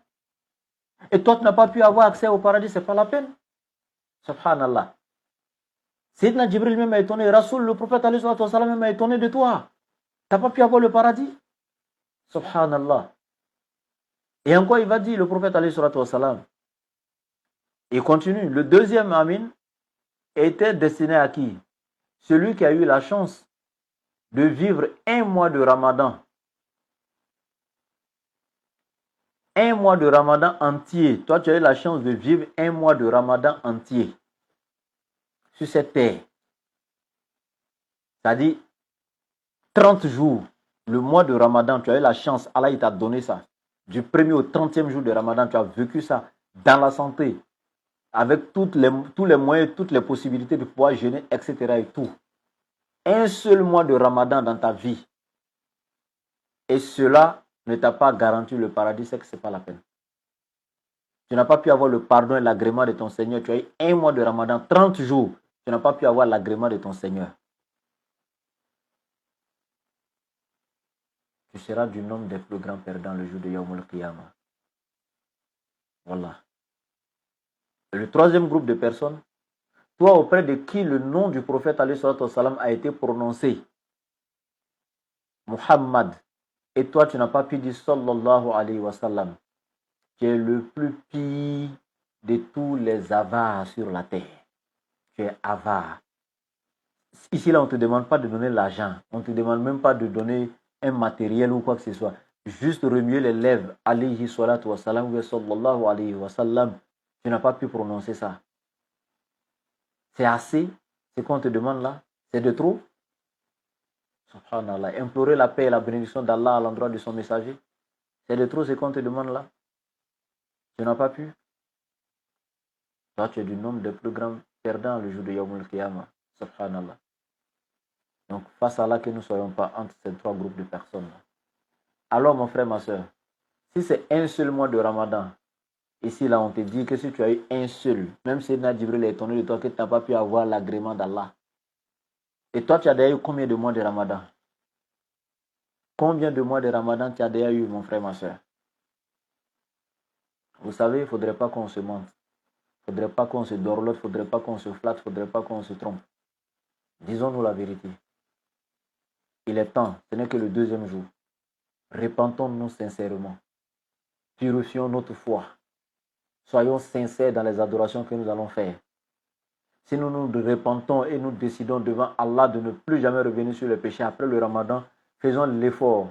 Et toi, tu n'as pas pu avoir accès au paradis, ce n'est pas la peine. Subhanallah. Sayyidina Jibril même a étonné. Rasoul, le prophète alayhi salam même a étonné de toi. Tu n'as pas pu avoir le paradis. Subhanallah. Et encore, il va dire, le prophète alayhi salam. Il continue. Le deuxième amin était destiné à qui? Celui qui a eu la chance de vivre un mois de Ramadan. Un mois de Ramadan entier. Toi, tu as eu la chance de vivre un mois de Ramadan entier sur cette terre. C'est-à-dire 30 jours. Le mois de Ramadan, tu as eu la chance. Allah, il t'a donné ça. Du 1er au 30e jour de Ramadan, tu as vécu ça dans la santé. Avec tous les moyens, toutes les possibilités de pouvoir jeûner, etc. et tout. Un seul mois de Ramadan dans ta vie. Et cela ne t'a pas garanti le paradis, c'est que ce n'est pas la peine. Tu n'as pas pu avoir le pardon et l'agrément de ton Seigneur. Tu as eu un mois de Ramadan, 30 jours. Tu n'as pas pu avoir l'agrément de ton Seigneur. Tu seras du nombre des plus grands perdants le jour de Yawm al-Qiyamah. Voilà. Et le troisième groupe de personnes, toi auprès de qui le nom du prophète a été prononcé, Muhammad, et toi tu n'as pas pu dire sallallahu alayhi wa sallam, tu es le plus pire de tous les avares sur la terre. Tu es avare. Ici, là, on ne te demande pas de donner l'argent. On ne te demande même pas de donner un matériel ou quoi que ce soit. Juste remuer les lèvres. Alayhi salatu wa salam wa sallallahu alayhi wa sallam. Tu n'as pas pu prononcer ça. C'est assez. Ce qu'on te demande là. C'est de trop. Subhanallah. Implorer la paix et la bénédiction d'Allah à l'endroit de son messager. C'est de trop ce qu'on te demande là. Tu n'as pas pu. Toi, tu es du nombre des plus grands perdants le jour de Yawm al-Qiyamah. Subhanallah. Donc, face à Allah, que nous ne soyons pas entre ces trois groupes de personnes. Alors, mon frère, ma soeur, si c'est un seul mois de Ramadan, ici, là, on te dit que si tu as eu un seul, même si Jibril est étonné de toi que tu n'as pas pu avoir l'agrément d'Allah. Et toi, tu as déjà eu combien de mois de Ramadan? Combien de mois de Ramadan tu as déjà eu, mon frère, ma soeur? Vous savez, il ne faudrait pas qu'on se mente. Il ne faudrait pas qu'on se dorlote, il ne faudrait pas qu'on se flatte, il ne faudrait pas qu'on se trompe. Disons-nous la vérité. Il est temps, ce n'est que le deuxième jour. Repentons-nous sincèrement. Purifions notre foi. Soyons sincères dans les adorations que nous allons faire. Si nous nous repentons et nous décidons devant Allah de ne plus jamais revenir sur le péché après le Ramadan, faisons l'effort.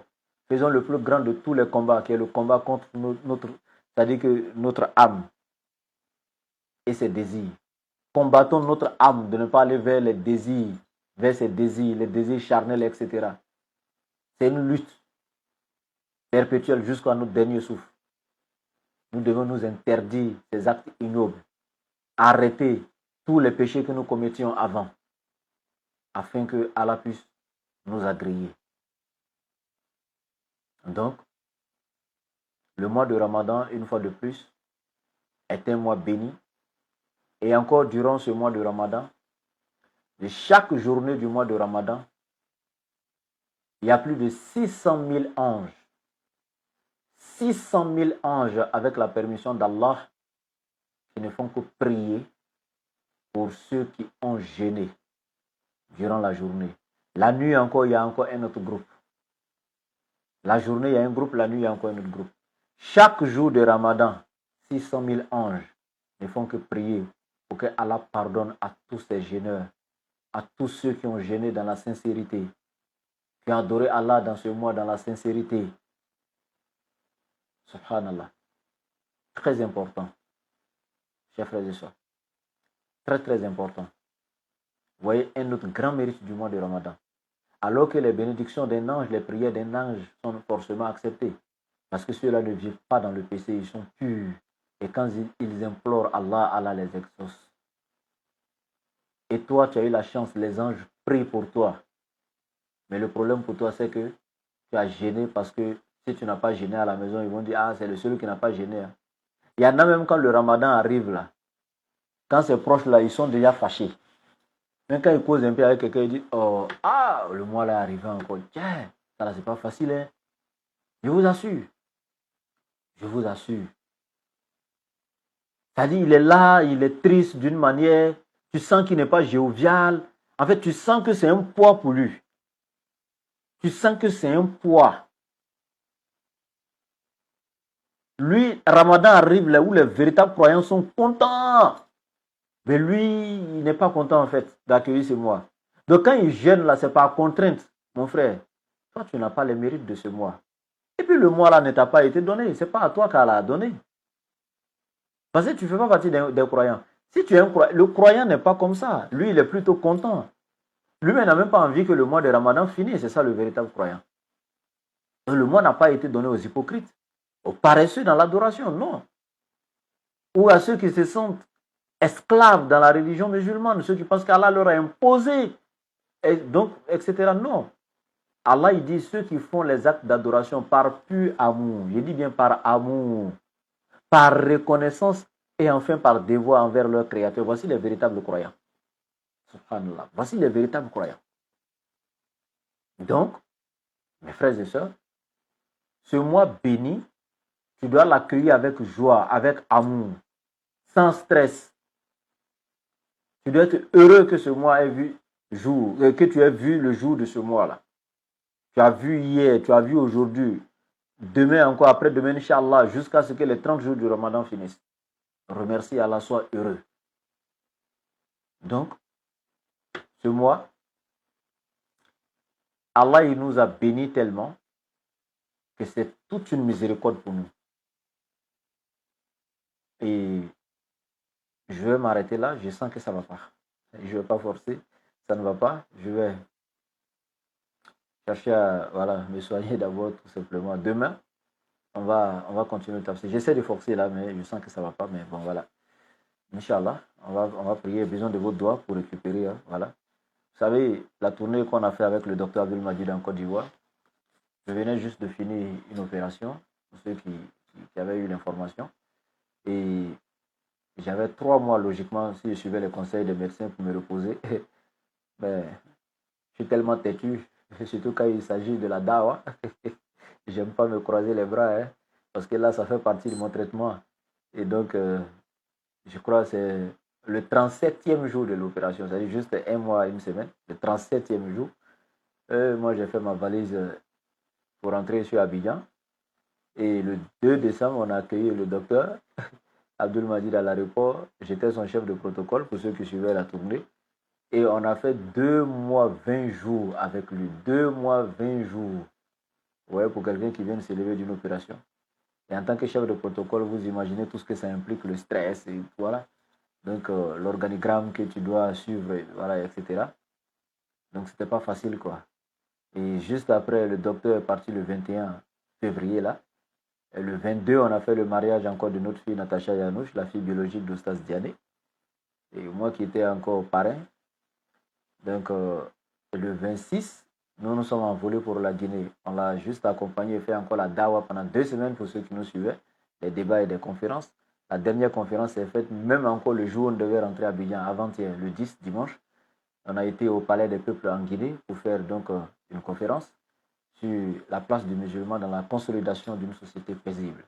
Faisons le plus grand de tous les combats, qui est le combat contre c'est-à-dire que notre âme et ses désirs. combattons notre âme de ne pas aller vers les désirs, vers ses désirs, les désirs charnels, etc. C'est une lutte perpétuelle jusqu'à notre dernier souffle. Nous devons nous interdire ces actes ignobles, arrêter tous les péchés que nous commettions avant, afin que Allah puisse nous agréer. Donc, le mois de Ramadan, une fois de plus, est un mois béni. Et encore durant ce mois de Ramadan, de chaque journée du mois de Ramadan, il y a plus de 600 000 anges. 600 000 anges avec la permission d'Allah qui ne font que prier pour ceux qui ont jeûné durant la journée. La nuit encore, il y a encore un autre groupe. La journée, il y a un groupe, la nuit, il y a encore un autre groupe. Chaque jour de Ramadan, 600 000 anges ne font que prier pour que Allah pardonne à tous ces jeûneurs, à tous ceux qui ont jeûné dans la sincérité, qui ont adoré Allah dans ce mois dans la sincérité. Subhanallah. Très important, chers frères et sœurs. Très, très important. Vous voyez un autre grand mérite du mois de Ramadan. Alors que les bénédictions d'un ange, les prières d'un ange sont forcément acceptées. Parce que ceux-là ne vivent pas dans le péché, ils sont purs. Et quand ils implorent Allah, Allah les exauce. Et toi, tu as eu la chance, les anges prient pour toi. Mais le problème pour toi, c'est que tu as gêné parce que si tu n'as pas gêné à la maison, ils vont dire, ah, c'est le seul qui n'a pas gêné. Il y en a même quand le Ramadan arrive là, quand ces proches là, ils sont déjà fâchés. Même quand ils causent un peu avec quelqu'un, ils disent, oh, ah, le mois là est arrivé encore. Tiens, ça là, c'est pas facile, hein. Je vous assure. Je vous assure. C'est-à-dire, il est là, il est triste d'une manière, tu sens qu'il n'est pas jovial. En fait, tu sens que c'est un poids pour lui. Tu sens que c'est un poids. Lui, Ramadan arrive là où les véritables croyants sont contents. Mais lui, il n'est pas content en fait d'accueillir ce mois. Donc quand il jeûne là, c'est par contrainte. Mon frère, toi tu n'as pas les mérites de ce mois. Et puis le mois là ne t'a pas été donné. C'est pas à toi qu'elle a donné. Parce que tu ne fais pas partie des croyants. Si tu es un croyant, le croyant n'est pas comme ça. Lui, il est plutôt content. Lui-même n'a même pas envie que le mois de Ramadan finisse. C'est ça le véritable croyant. Donc, le mois n'a pas été donné aux hypocrites, aux paresseux dans l'adoration, non. Ou à ceux qui se sentent esclaves dans la religion musulmane, ceux qui pensent qu'Allah leur a imposé, et donc, etc. Non. Allah, il dit ceux qui font les actes d'adoration par pur amour. Je dis bien par amour, par reconnaissance et enfin par devoir envers leur créateur. Voici les véritables croyants. Subhanallah. Voici les véritables croyants. Donc, mes frères et sœurs, ce mois béni, tu dois l'accueillir avec joie, avec amour, sans stress. Tu dois être heureux que ce mois ait vu jour, que tu aies vu le jour de ce mois-là. Tu as vu hier, tu as vu aujourd'hui, demain encore, après-demain, Inch'Allah, jusqu'à ce que les 30 jours du Ramadan finissent. Remercie Allah, sois heureux. Donc, ce mois, Allah il nous a bénis tellement que c'est toute une miséricorde pour nous. Et je vais m'arrêter là, je sens que ça ne va pas. Je ne vais pas forcer, ça ne va pas. Je vais chercher à me soigner d'abord tout simplement. Demain, on va continuer le tafsir. J'essaie de forcer là, mais je sens que ça ne va pas. Mais bon, voilà. Inch'Allah, on va prier. Besoin de vos doigts pour récupérer. Hein, voilà. Vous savez, la tournée qu'on a fait avec le docteur Abdul Majid en Côte d'Ivoire, je venais juste de finir une opération, pour ceux qui avaient eu l'information. Et j'avais 3 mois, logiquement, si je suivais les conseils des médecins pour me reposer. Mais je suis tellement têtu, surtout quand il s'agit de la dawa. J'aime pas me croiser les bras, hein, parce que là, ça fait partie de mon traitement. Et donc, je crois que c'est le 37e jour de l'opération, c'est-à-dire juste 1 mois, 1 semaine, le 37e jour. Moi, j'ai fait ma valise pour rentrer sur Abidjan. Et le 2 décembre, on a accueilli le docteur Abdul Majid à l'aéroport. J'étais son chef de protocole pour ceux qui suivaient la tournée. Et on a fait 2 mois, 20 jours avec lui. 2 mois, 20 jours. Ouais, pour quelqu'un qui vient de s'élever d'une opération. Et en tant que chef de protocole, vous imaginez tout ce que ça implique, le stress et voilà. Donc, l'organigramme que tu dois suivre, voilà, etc. Donc, c'était pas facile, quoi. Et juste après, le docteur est parti le 21 février, là. Et le 22, on a fait le mariage encore de notre fille Natacha Yanouch, la fille biologique d'Oustas Diané. Et moi qui étais encore parrain. Donc, le 26, nous sommes envolés pour la Guinée. On l'a juste accompagné et fait encore la dawa pendant 2 semaines pour ceux qui nous suivaient, des débats et des conférences. La dernière conférence s'est faite même encore le jour où on devait rentrer à Abidjan, avant-hier, le 10 dimanche. On a été au Palais des Peuples en Guinée pour faire donc une conférence sur la place du musulman dans la consolidation d'une société paisible.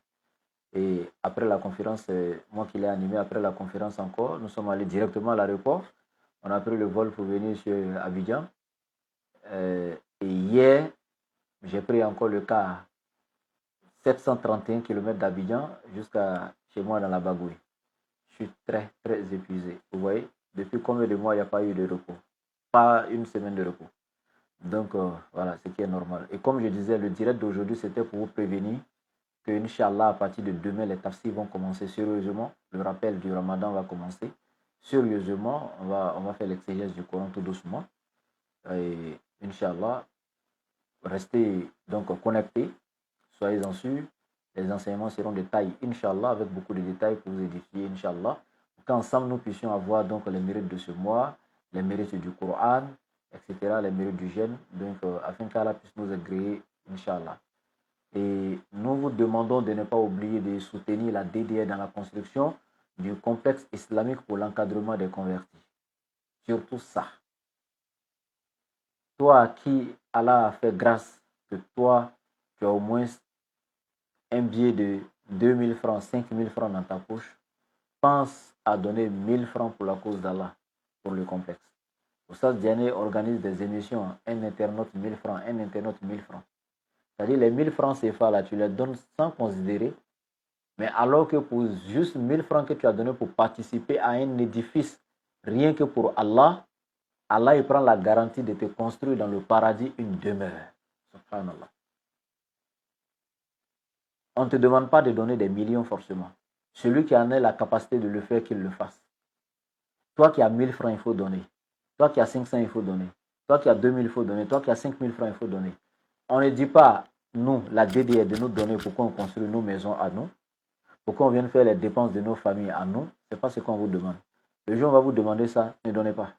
Et après la conférence, c'est moi qui l'ai animé. Après la conférence encore, nous sommes allés directement à l'aéroport. On a pris le vol pour venir sur Abidjan. Et hier, j'ai pris encore le car 731 km d'Abidjan jusqu'à chez moi dans la Bagouille. Je suis très, très épuisé. Vous voyez, depuis combien de mois il n'y a pas eu de repos? Pas une semaine de repos. Donc, voilà, ce qui est normal. Et comme je disais, le direct d'aujourd'hui, c'était pour vous prévenir que, Inch'Allah, à partir de demain, les tafsirs vont commencer sérieusement. Le rappel du Ramadan va commencer. Sérieusement, on va faire l'exégèse du Coran tout doucement. Et Inch'Allah, restez donc connectés. Soyez-en sûrs. Les enseignements seront de taille, Inch'Allah, avec beaucoup de détails pour vous édifier, Inch'Allah. Pour qu'ensemble, nous puissions avoir donc les mérites de ce mois, les mérites du Coran, etc., les mérites du jeûne, donc afin qu'Allah puisse nous agréer, Inch'Allah. Et nous vous demandons de ne pas oublier de soutenir la DDR dans la construction du complexe islamique pour l'encadrement des convertis. Surtout ça. Toi à qui Allah a fait grâce, que toi, tu as au moins un billet de 2000 francs, 5000 francs dans ta poche, pense à donner 1000 francs pour la cause d'Allah, pour le complexe. Oustaz Diané organise des émissions, un internaute 1000 francs, un internaute 1000 francs. C'est-à-dire les 1000 francs CFA là, tu les donnes sans considérer, mais alors que pour juste 1000 francs que tu as donné pour participer à un édifice, rien que pour Allah, Allah il prend la garantie de te construire dans le paradis une demeure. Subhanallah. On ne te demande pas de donner des millions forcément. Celui qui en a la capacité de le faire, qu'il le fasse. Toi qui as 1000 francs, il faut donner. Toi qui as 500, il faut donner. Toi qui as 2000, il faut donner. Toi qui as 5000 francs, il faut donner. On ne dit pas, nous, la DDR, de nous donner pour qu'on construise nos maisons à nous, pour qu'on vienne faire les dépenses de nos familles à nous. Ce n'est pas ce qu'on vous demande. Le jour où on va vous demander ça, ne donnez pas.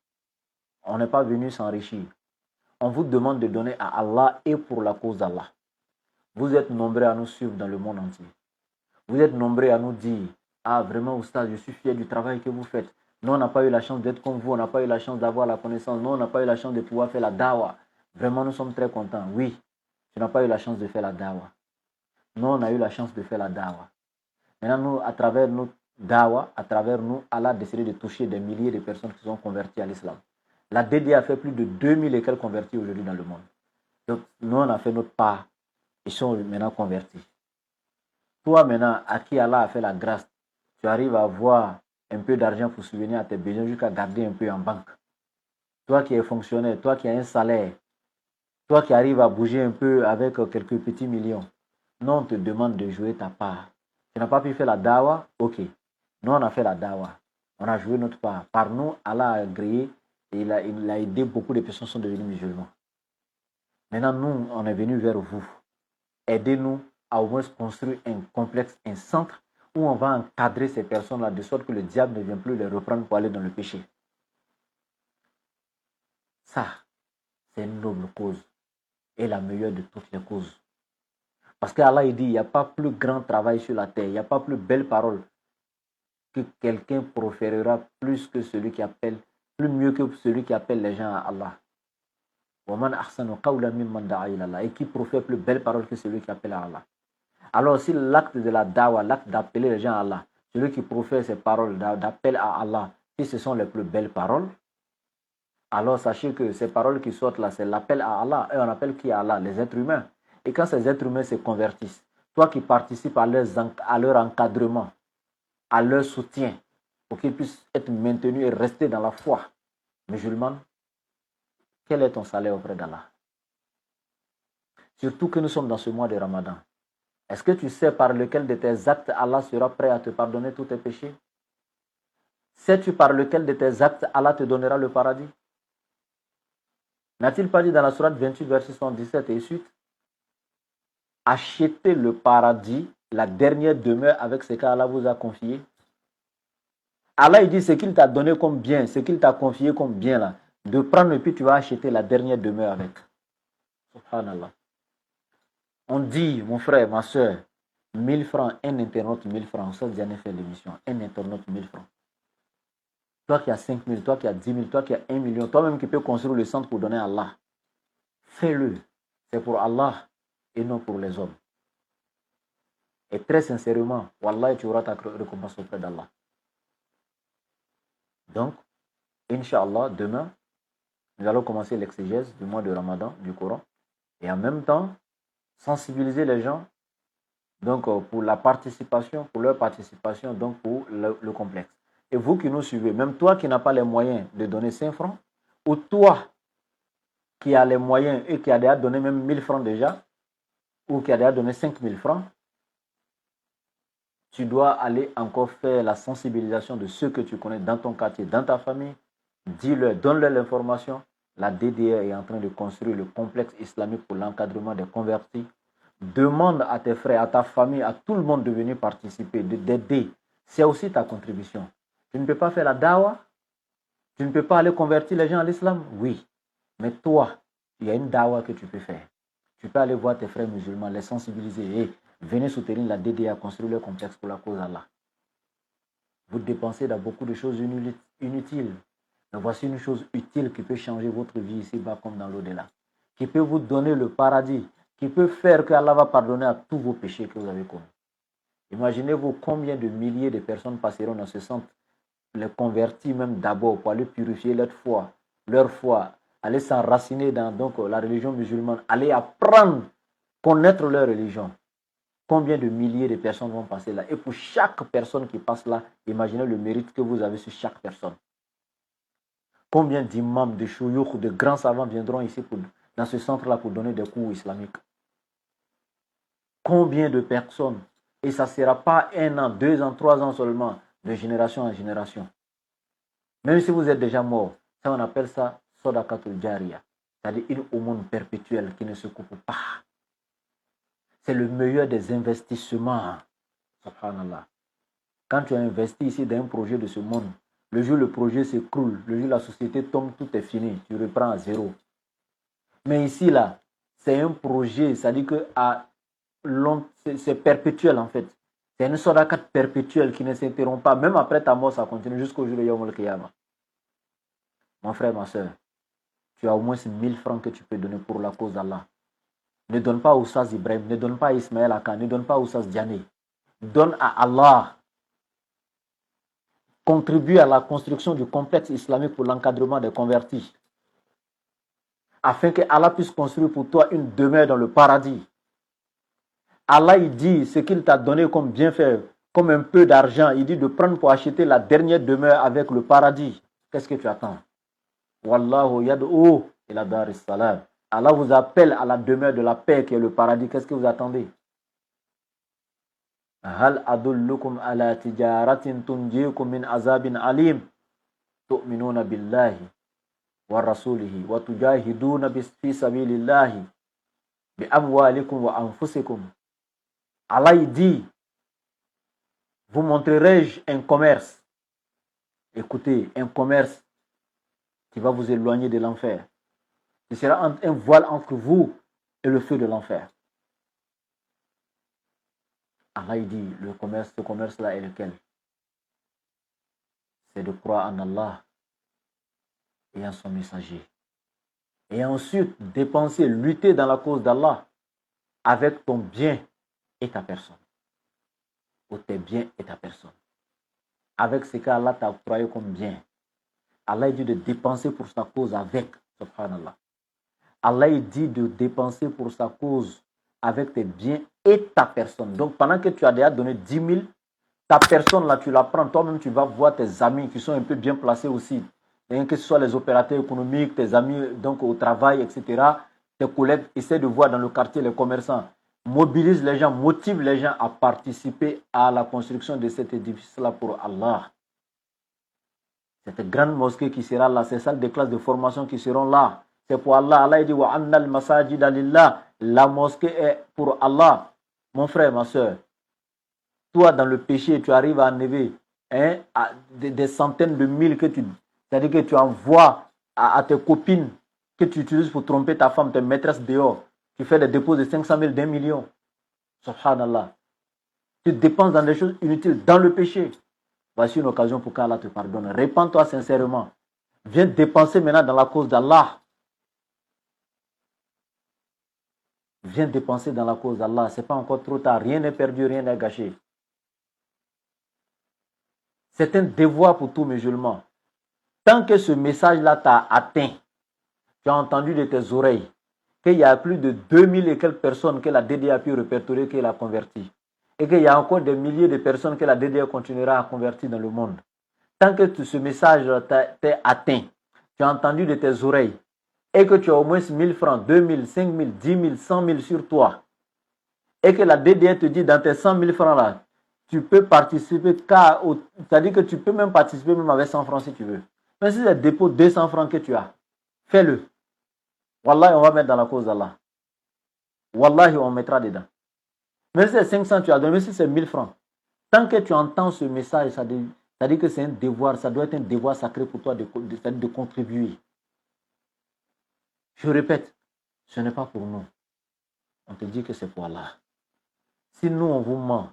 On n'est pas venu s'enrichir. On vous demande de donner à Allah et pour la cause d'Allah. Vous êtes nombreux à nous suivre dans le monde entier. Vous êtes nombreux à nous dire, ah vraiment Oustaz, je suis fier du travail que vous faites. Nous, on n'a pas eu la chance d'être comme vous, on n'a pas eu la chance d'avoir la connaissance. Nous, on n'a pas eu la chance de pouvoir faire la dawa. Vraiment, nous sommes très contents. Oui, tu n'as pas eu la chance de faire la dawa. Nous, on a eu la chance de faire la dawa. Maintenant, nous, à travers nos dawa, à travers nous, Allah a décidé de toucher des milliers de personnes qui sont converties à l'islam. La DD a fait plus de 2000 et quelques convertis aujourd'hui dans le monde. Donc, nous, on a fait notre part. Ils sont maintenant convertis. Toi, maintenant, à qui Allah a fait la grâce, tu arrives à avoir un peu d'argent pour subvenir à tes besoins jusqu'à garder un peu en banque. Toi qui es fonctionnaire, toi qui as un salaire, toi qui arrives à bouger un peu avec quelques petits millions, nous, on te demande de jouer ta part. Tu n'as pas pu faire la dawa? Ok. Nous, on a fait la dawa. On a joué notre part. Par nous, Allah a agréé et il a aidé beaucoup de personnes qui sont devenues musulmans. Maintenant, nous, on est venus vers vous. Aidez-nous à au moins construire un complexe, un centre où on va encadrer ces personnes-là de sorte que le diable ne vient plus les reprendre pour aller dans le péché. Ça, c'est une noble cause et la meilleure de toutes les causes. Parce qu'Allah il dit, il n'y a pas plus grand travail sur la terre, il n'y a pas plus belle parole que quelqu'un proférera plus que celui qui appelle, plus mieux que celui qui appelle les gens à Allah. Et qui profère plus belle parole que celui qui appelle à Allah. Alors si l'acte de la dawa, l'acte d'appeler les gens à Allah, celui qui profère ces paroles d'appel à Allah, si ce sont les plus belles paroles, alors sachez que ces paroles qui sortent là, c'est l'appel à Allah. Et on appelle qui à Allah? Les êtres humains. Et quand ces êtres humains se convertissent, toi qui participes à leur encadrement, à leur soutien, pour qu'ils puissent être maintenus et rester dans la foi musulmane, quel est ton salaire auprès d'Allah? Surtout que nous sommes dans ce mois de Ramadan. Est-ce que tu sais par lequel de tes actes Allah sera prêt à te pardonner tous tes péchés? Sais-tu par lequel de tes actes Allah te donnera le paradis? N'a-t-il pas dit dans la sourate 28, verset 77 et suite? Achetez le paradis, la dernière demeure avec ce qu'Allah vous a confié. Allah il dit ce qu'il t'a donné comme bien, ce qu'il t'a confié comme bien là, de prendre et puis tu vas acheter la dernière demeure avec. Subhanallah. On dit, mon frère, ma soeur, 1000 francs, un internaute 1000 francs, ça j'ai fait l'émission, un internaute 1000 francs. Toi qui as 5000, toi qui as 10 000, toi qui as 1 million, toi-même qui peux construire le centre pour donner à Allah, fais-le. C'est pour Allah et non pour les hommes. Et très sincèrement, Wallah, tu auras ta récompense auprès d'Allah. Donc, Inch'Allah, demain, nous allons commencer l'exégèse du mois de Ramadan, du Coran, et en même temps, sensibiliser les gens donc, pour la participation, pour leur participation, donc pour le complexe. Et vous qui nous suivez, même toi qui n'as pas les moyens de donner 5 francs, ou toi qui as les moyens et qui a déjà donné même 1000 francs déjà, ou qui a déjà donné 5000 francs, tu dois aller encore faire la sensibilisation de ceux que tu connais dans ton quartier, dans ta famille. Dis-leur, donne-leur l'information. La DDR est en train de construire le complexe islamique pour l'encadrement des convertis. Demande à tes frères, à ta famille, à tout le monde de venir participer, d'aider. C'est aussi ta contribution. Tu ne peux pas faire la dawa. Tu ne peux pas aller convertir les gens à l'islam. Oui. Mais toi, il y a une dawa que tu peux faire. Tu peux aller voir tes frères musulmans, les sensibiliser. Et venez soutenir la DDA, construire le complexe pour la cause d'Allah. Vous dépensez dans beaucoup de choses inutiles. Mais voici une chose utile qui peut changer votre vie ici-bas comme dans l'au-delà. Qui peut vous donner le paradis. Qui peut faire que Allah va pardonner à tous vos péchés que vous avez commis. Imaginez-vous combien de milliers de personnes passeront dans ce centre. Les convertis même d'abord pour aller purifier leur foi, aller s'enraciner dans donc, la religion musulmane, aller apprendre, connaître leur religion. Combien de milliers de personnes vont passer là? Et pour chaque personne qui passe là, imaginez le mérite que vous avez sur chaque personne. Combien d'imams, de chouyouk, de grands savants viendront ici dans ce centre-là pour donner des cours islamiques? Combien de personnes? Et ça ne sera pas 1 an, 2 ans, 3 ans seulement, de génération en génération. Même si vous êtes déjà mort, ça on appelle ça Sodakatul Jariya. C'est-à-dire une aumône perpétuelle qui ne se coupe pas. C'est le meilleur des investissements. Subhanallah. Quand tu as investi ici dans un projet de ce monde, le jour où le projet s'écroule, le jour où la société tombe, tout est fini. Tu reprends à zéro. Mais ici, là, c'est un projet, c'est-à-dire que c'est perpétuel en fait. C'est une sadakat perpétuelle qui ne s'interrompt pas. Même après ta mort, ça continue jusqu'au jour de Yawm al-Qiyamah. Mon frère, ma soeur, tu as au moins 1000 francs que tu peux donner pour la cause d'Allah. Ne donne pas à Oussaz Ibrahim, ne donne pas à Ismaël Akan, ne donne pas à Oussaz Diané. Donne à Allah. Contribue à la construction du complexe islamique pour l'encadrement des convertis. Afin que Allah puisse construire pour toi une demeure dans le paradis. Allah, il dit ce qu'il t'a donné comme bienfait, comme un peu d'argent. Il dit de prendre pour acheter la dernière demeure avec le paradis. Qu'est-ce que tu attends? Wallahu yad'u ila daris salam. Allah vous appelle à la demeure de la paix qui est le paradis. Qu'est-ce que vous attendez? Hal adullukum ala tijaratin tunjikum min azabin alim tu'minuna billahi wa rasulihi wa tujahiduna fi sabilillahi bi amwalikum wa anfusikum. Allah dit, vous montrerai-je un commerce? Écoutez, un commerce qui va vous éloigner de l'enfer. Ce sera un voile entre vous et le feu de l'enfer. Allah dit, ce commerce-là est lequel? C'est de croire en Allah et en son messager. Et ensuite, dépenser, lutter dans la cause d'Allah avec ton bien et ta personne. Ou tes biens et ta personne. Avec ce qu'Allah t'a octroyé comme bien. Allah dit de dépenser pour sa cause avec, subhanallah. Allah dit de dépenser pour sa cause avec tes biens et ta personne. Donc pendant que tu as déjà donné 10 000, ta personne là, tu la prends. Toi-même, tu vas voir tes amis qui sont un peu bien placés aussi. Et que ce soit les opérateurs économiques, tes amis donc au travail, etc. Tes collègues, essaie de voir dans le quartier les commerçants. Mobilise les gens, motive les gens à participer à la construction de cet édifice-là pour Allah. Cette grande mosquée qui sera là, ces salles de classe de formation qui seront là, c'est pour Allah. Allah dit wa annal masajida lillah. La mosquée est pour Allah. Mon frère, ma soeur, toi dans le péché, tu arrives à enlever des centaines de mille c'est-à-dire que tu envoies à tes copines que tu utilises pour tromper ta femme, tes maîtresses dehors. Tu fais des dépôts de 500 000, d'1 million. Subhanallah. Tu dépenses dans des choses inutiles, dans le péché. Voici une occasion pour qu'Allah te pardonne. Répands-toi sincèrement. Viens dépenser maintenant dans la cause d'Allah. Viens dépenser dans la cause d'Allah. Ce n'est pas encore trop tard. Rien n'est perdu, rien n'est gâché. C'est un devoir pour tout musulman. Tant que ce message-là t'a atteint, tu as entendu de tes oreilles qu'il y a plus de 2000 et quelques personnes que la DDA a pu répertorier, qu'elle a converti. Et qu'il y a encore des milliers de personnes que la DDA continuera à convertir dans le monde. Tant que ce message t'a atteint, tu as entendu de tes oreilles, et que tu as au moins 1000 francs, 2000, 5000, 10 000, 100 000 sur toi, et que la DDA te dit dans tes 100 000 francs là, tu peux participer, c'est-à-dire que tu peux même participer même avec 100 francs si tu veux. Mais si c'est un dépôt de 200 francs que tu as, fais-le. Wallahi, on va mettre dans la cause d'Allah. Wallahi, on mettra dedans. Mais si c'est 500, tu as donné, mais si c'est 1000 francs, tant que tu entends ce message, ça dit que c'est un devoir, ça doit être un devoir sacré pour toi de contribuer. Je répète, ce n'est pas pour nous. On te dit que c'est pour Allah. Si nous, on vous ment,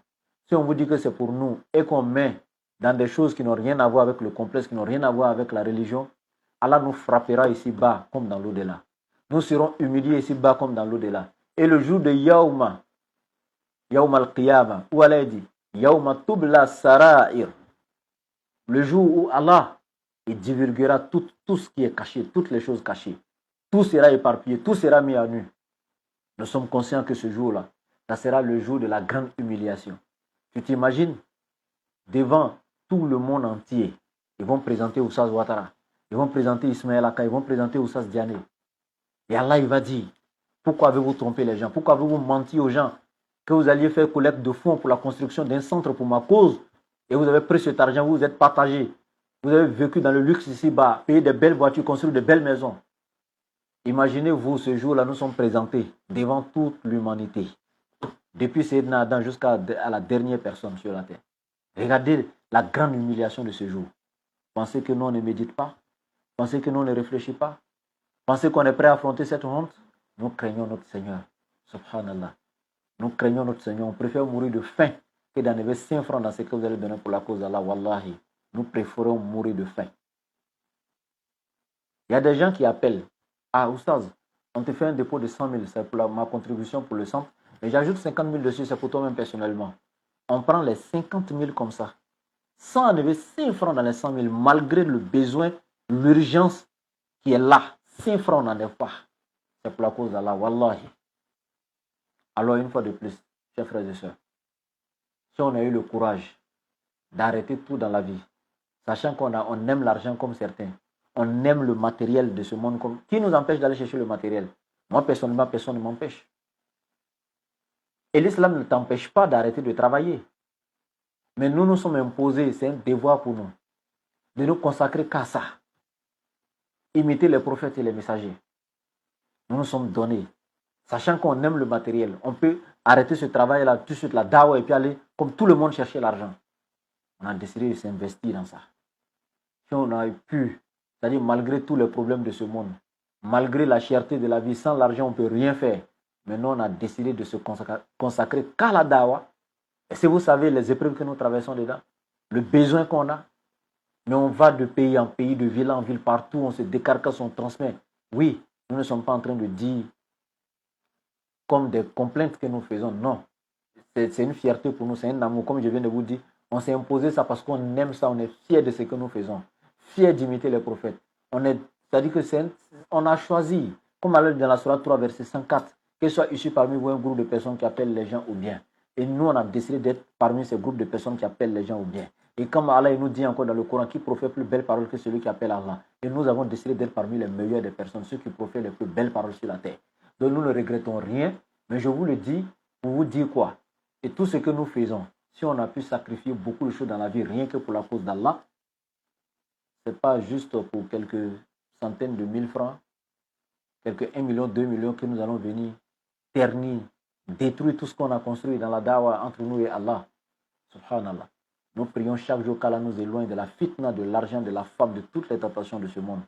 si on vous dit que c'est pour nous et qu'on met dans des choses qui n'ont rien à voir avec le complexe, qui n'ont rien à voir avec la religion, Allah nous frappera ici-bas comme dans l'au-delà. Nous serons humiliés ici-bas comme dans l'au-delà. Et le jour de Yawma al-Qiyamah, où Allah dit, Yawma tubla sara'ir, le jour où Allah il divulguera tout ce qui est caché, toutes les choses cachées. Tout sera éparpillé, tout sera mis à nu. Nous sommes conscients que ce jour-là, ça sera le jour de la grande humiliation. Tu t'imagines, devant tout le monde entier, ils vont présenter Oussaz Ouattara, ils vont présenter Ismaël Aka, ils vont présenter Oussaz Diané. Et Allah, il va dire, pourquoi avez-vous trompé les gens? Pourquoi avez-vous menti aux gens que vous alliez faire collecte de fonds pour la construction d'un centre pour ma cause? Et vous avez pris cet argent, vous vous êtes partagé. Vous avez vécu dans le luxe ici-bas, payé de belles voitures, construit de belles maisons. Imaginez-vous, ce jour-là, nous sommes présentés devant toute l'humanité. Depuis Sayyidina Adam jusqu'à la dernière personne sur la terre. Regardez la grande humiliation de ce jour. Pensez que nous, on ne médite pas? Pensez que nous, on ne réfléchit pas? Pensez qu'on est prêt à affronter cette honte? Nous craignons notre Seigneur. Subhanallah. Nous craignons notre Seigneur. On préfère mourir de faim que d'enlever 5 francs dans ce que vous allez donner pour la cause d'Allah. Wallahi. Nous préférons mourir de faim. Il y a des gens qui appellent. Ah, Oustaz, on te fait un dépôt de 100 000, c'est pour ma contribution pour le centre. Mais j'ajoute 50 000 dessus, c'est pour toi-même personnellement. On prend les 50 000 comme ça. Sans enlever 5 francs dans les 100 000, malgré le besoin, l'urgence qui est là. 5 francs, on n'en est pas. C'est pour la cause d'Allah, wallahi. Alors, une fois de plus, chers frères et sœurs, si on a eu le courage d'arrêter tout dans la vie, sachant on aime l'argent comme certains, on aime le matériel de ce monde, qui nous empêche d'aller chercher le matériel? Moi, personnellement, personne ne m'empêche. Et l'islam ne t'empêche pas d'arrêter de travailler. Mais nous sommes imposés, c'est un devoir pour nous, de nous consacrer qu'à ça. Imiter les prophètes et les messagers. Nous nous sommes donnés. Sachant qu'on aime le matériel, on peut arrêter ce travail-là tout de suite, la dawa, et puis aller, comme tout le monde, chercher l'argent. On a décidé de s'investir dans ça. Si on a pu, c'est-à-dire malgré tous les problèmes de ce monde, malgré la cherté de la vie, sans l'argent, on ne peut rien faire. Maintenant, on a décidé de se consacrer qu'à la dawa. Et si vous savez les épreuves que nous traversons dedans, le besoin qu'on a, mais on va de pays en pays, de ville en ville, partout, on se décarcasse, on transmet. Oui, nous ne sommes pas en train de dire comme des complaintes que nous faisons. Non, c'est une fierté pour nous, c'est un amour. Comme je viens de vous dire, on s'est imposé ça parce qu'on aime ça, on est fiers de ce que nous faisons, fiers d'imiter les prophètes. C'est-à-dire que on a choisi, comme Allah dit dans la Sourate 3, verset 104, que ce soit issu parmi vous un groupe de personnes qui appellent les gens au bien. Et nous, on a décidé d'être parmi ces groupes de personnes qui appellent les gens au bien. Et comme Allah nous dit encore dans le Coran, qui profère plus belles paroles que celui qui appelle Allah. Et nous avons décidé d'être parmi les meilleurs des personnes, ceux qui profèrent les plus belles paroles sur la terre. Donc nous ne regrettons rien, mais je vous le dis pour vous dire quoi? Et tout ce que nous faisons, si on a pu sacrifier beaucoup de choses dans la vie, rien que pour la cause d'Allah, Ce n'est pas juste pour quelques centaines de mille francs, quelques 1 million, 2 millions que nous allons venir ternir, détruire tout ce qu'on a construit dans la dawa entre nous et Allah. Subhanallah. Nous prions chaque jour qu'Allah nous éloigne de la fitna, de l'argent, de la femme, de toutes les tentations de ce monde.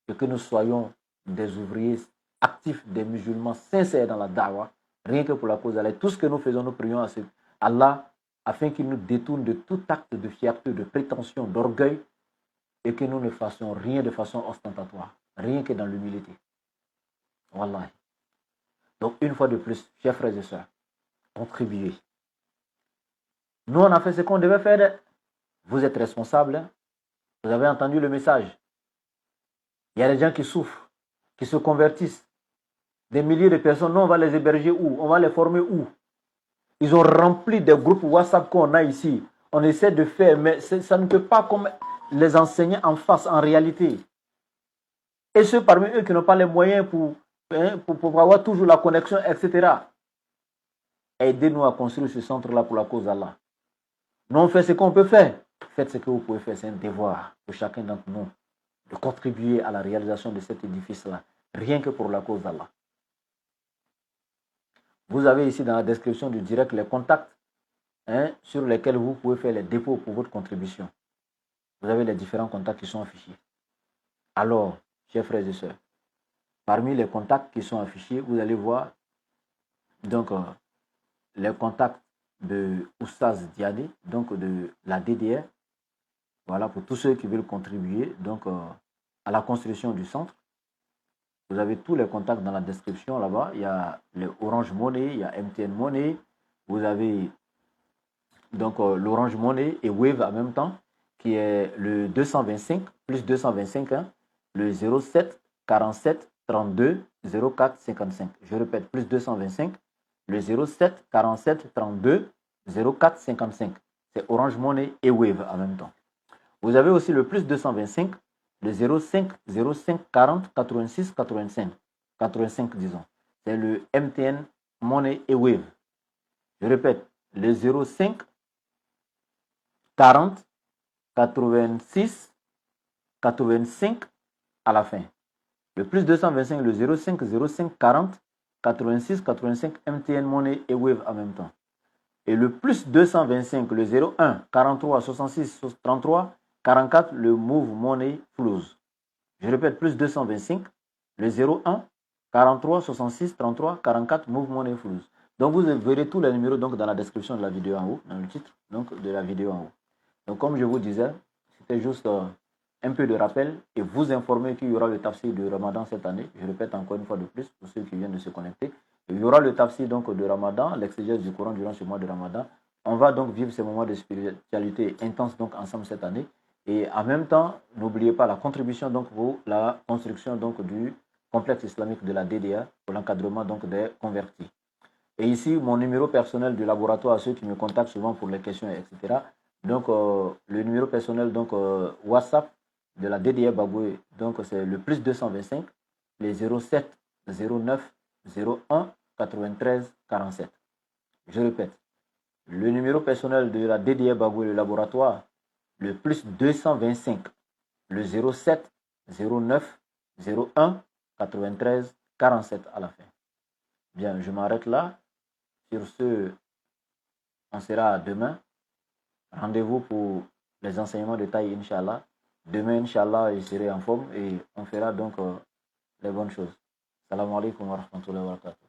Et que nous soyons des ouvriers actifs, des musulmans sincères dans la dawa, rien que pour la cause d'Allah. Tout ce que nous faisons, nous prions à Allah afin qu'il nous détourne de tout acte de fierté, de prétention, d'orgueil et que nous ne fassions rien de façon ostentatoire, rien que dans l'humilité. Wallahi. Donc, une fois de plus, chers frères et sœurs, contribuez. Nous, on a fait ce qu'on devait faire. Vous êtes responsables. Hein? Vous avez entendu le message. Il y a des gens qui souffrent, qui se convertissent. Des milliers de personnes, nous, on va les héberger où? On va les former où? Ils ont rempli des groupes WhatsApp qu'on a ici. On essaie de faire, mais ça ne peut pas comme les enseigner en face, en réalité. Et ceux parmi eux qui n'ont pas les moyens pour avoir toujours la connexion, etc. Aidez-nous à construire ce centre-là pour la cause d'Allah. Nous, on fait ce qu'on peut faire. Faites ce que vous pouvez faire. C'est un devoir pour chacun d'entre nous de contribuer à la réalisation de cet édifice-là, rien que pour la cause d'Allah. Vous avez ici dans la description du direct les contacts sur lesquels vous pouvez faire les dépôts pour votre contribution. Vous avez les différents contacts qui sont affichés. Alors, chers frères et sœurs, parmi les contacts qui sont affichés, vous allez voir donc les contacts de Oustaz Diadé, donc de la DDR. Voilà, pour tous ceux qui veulent contribuer donc, à la construction du centre. Vous avez tous les contacts dans la description là-bas. Il y a le Orange Money, il y a MTN Money. Vous avez donc l'Orange Money et Wave en même temps, qui est le 225, plus 225, hein, le 07 47 32 04 55. Je répète, plus 225, le 07 47 32 04 55. C'est Orange Money et Wave en même temps. Vous avez aussi le plus 225, le 05 05 40 86 85 disons. C'est le MTN Money et Wave. Je répète, le 05 40 86 85 à la fin. Le plus 225, le 05 05 40 86 85 MTN Money et Wave en même temps. Et le plus 225, le 01 43 66 33 44, le Move Money Flows. Je répète, plus 225, le 01 43 66 33 44, Move Money Flows. Donc vous verrez tous les numéros donc, dans la description de la vidéo en haut, dans le titre donc, de la vidéo en haut. Donc comme je vous disais, c'était juste un peu de rappel et vous informer qu'il y aura le tafsir de Ramadan cette année. Je répète encore une fois de plus pour ceux qui viennent de se connecter. Il y aura le tafsir donc, de Ramadan, l'exégèse du Coran durant ce mois de Ramadan. On va donc vivre ces moments de spiritualité intense donc, ensemble cette année. Et en même temps, n'oubliez pas la contribution donc, pour la construction donc, du complexe islamique de la DDA pour l'encadrement donc, des convertis. Et ici, mon numéro personnel du laboratoire, ceux qui me contactent souvent pour les questions, etc. Donc, le numéro personnel donc, WhatsApp de la DDA Bagoué, donc c'est le plus 225, les 07 09 01 93 47. Je répète, le numéro personnel de la DDA Bagoué, le laboratoire, le plus 225, le 07 09 01 93 47 à la fin. Bien, je m'arrête là. Sur ce, on sera demain. Rendez-vous pour les enseignements de taille, Inch'Allah. Demain, Inch'Allah, je serai en forme et on fera donc les bonnes choses. Salam alaikum wa rahmatullahi wa barakatuh.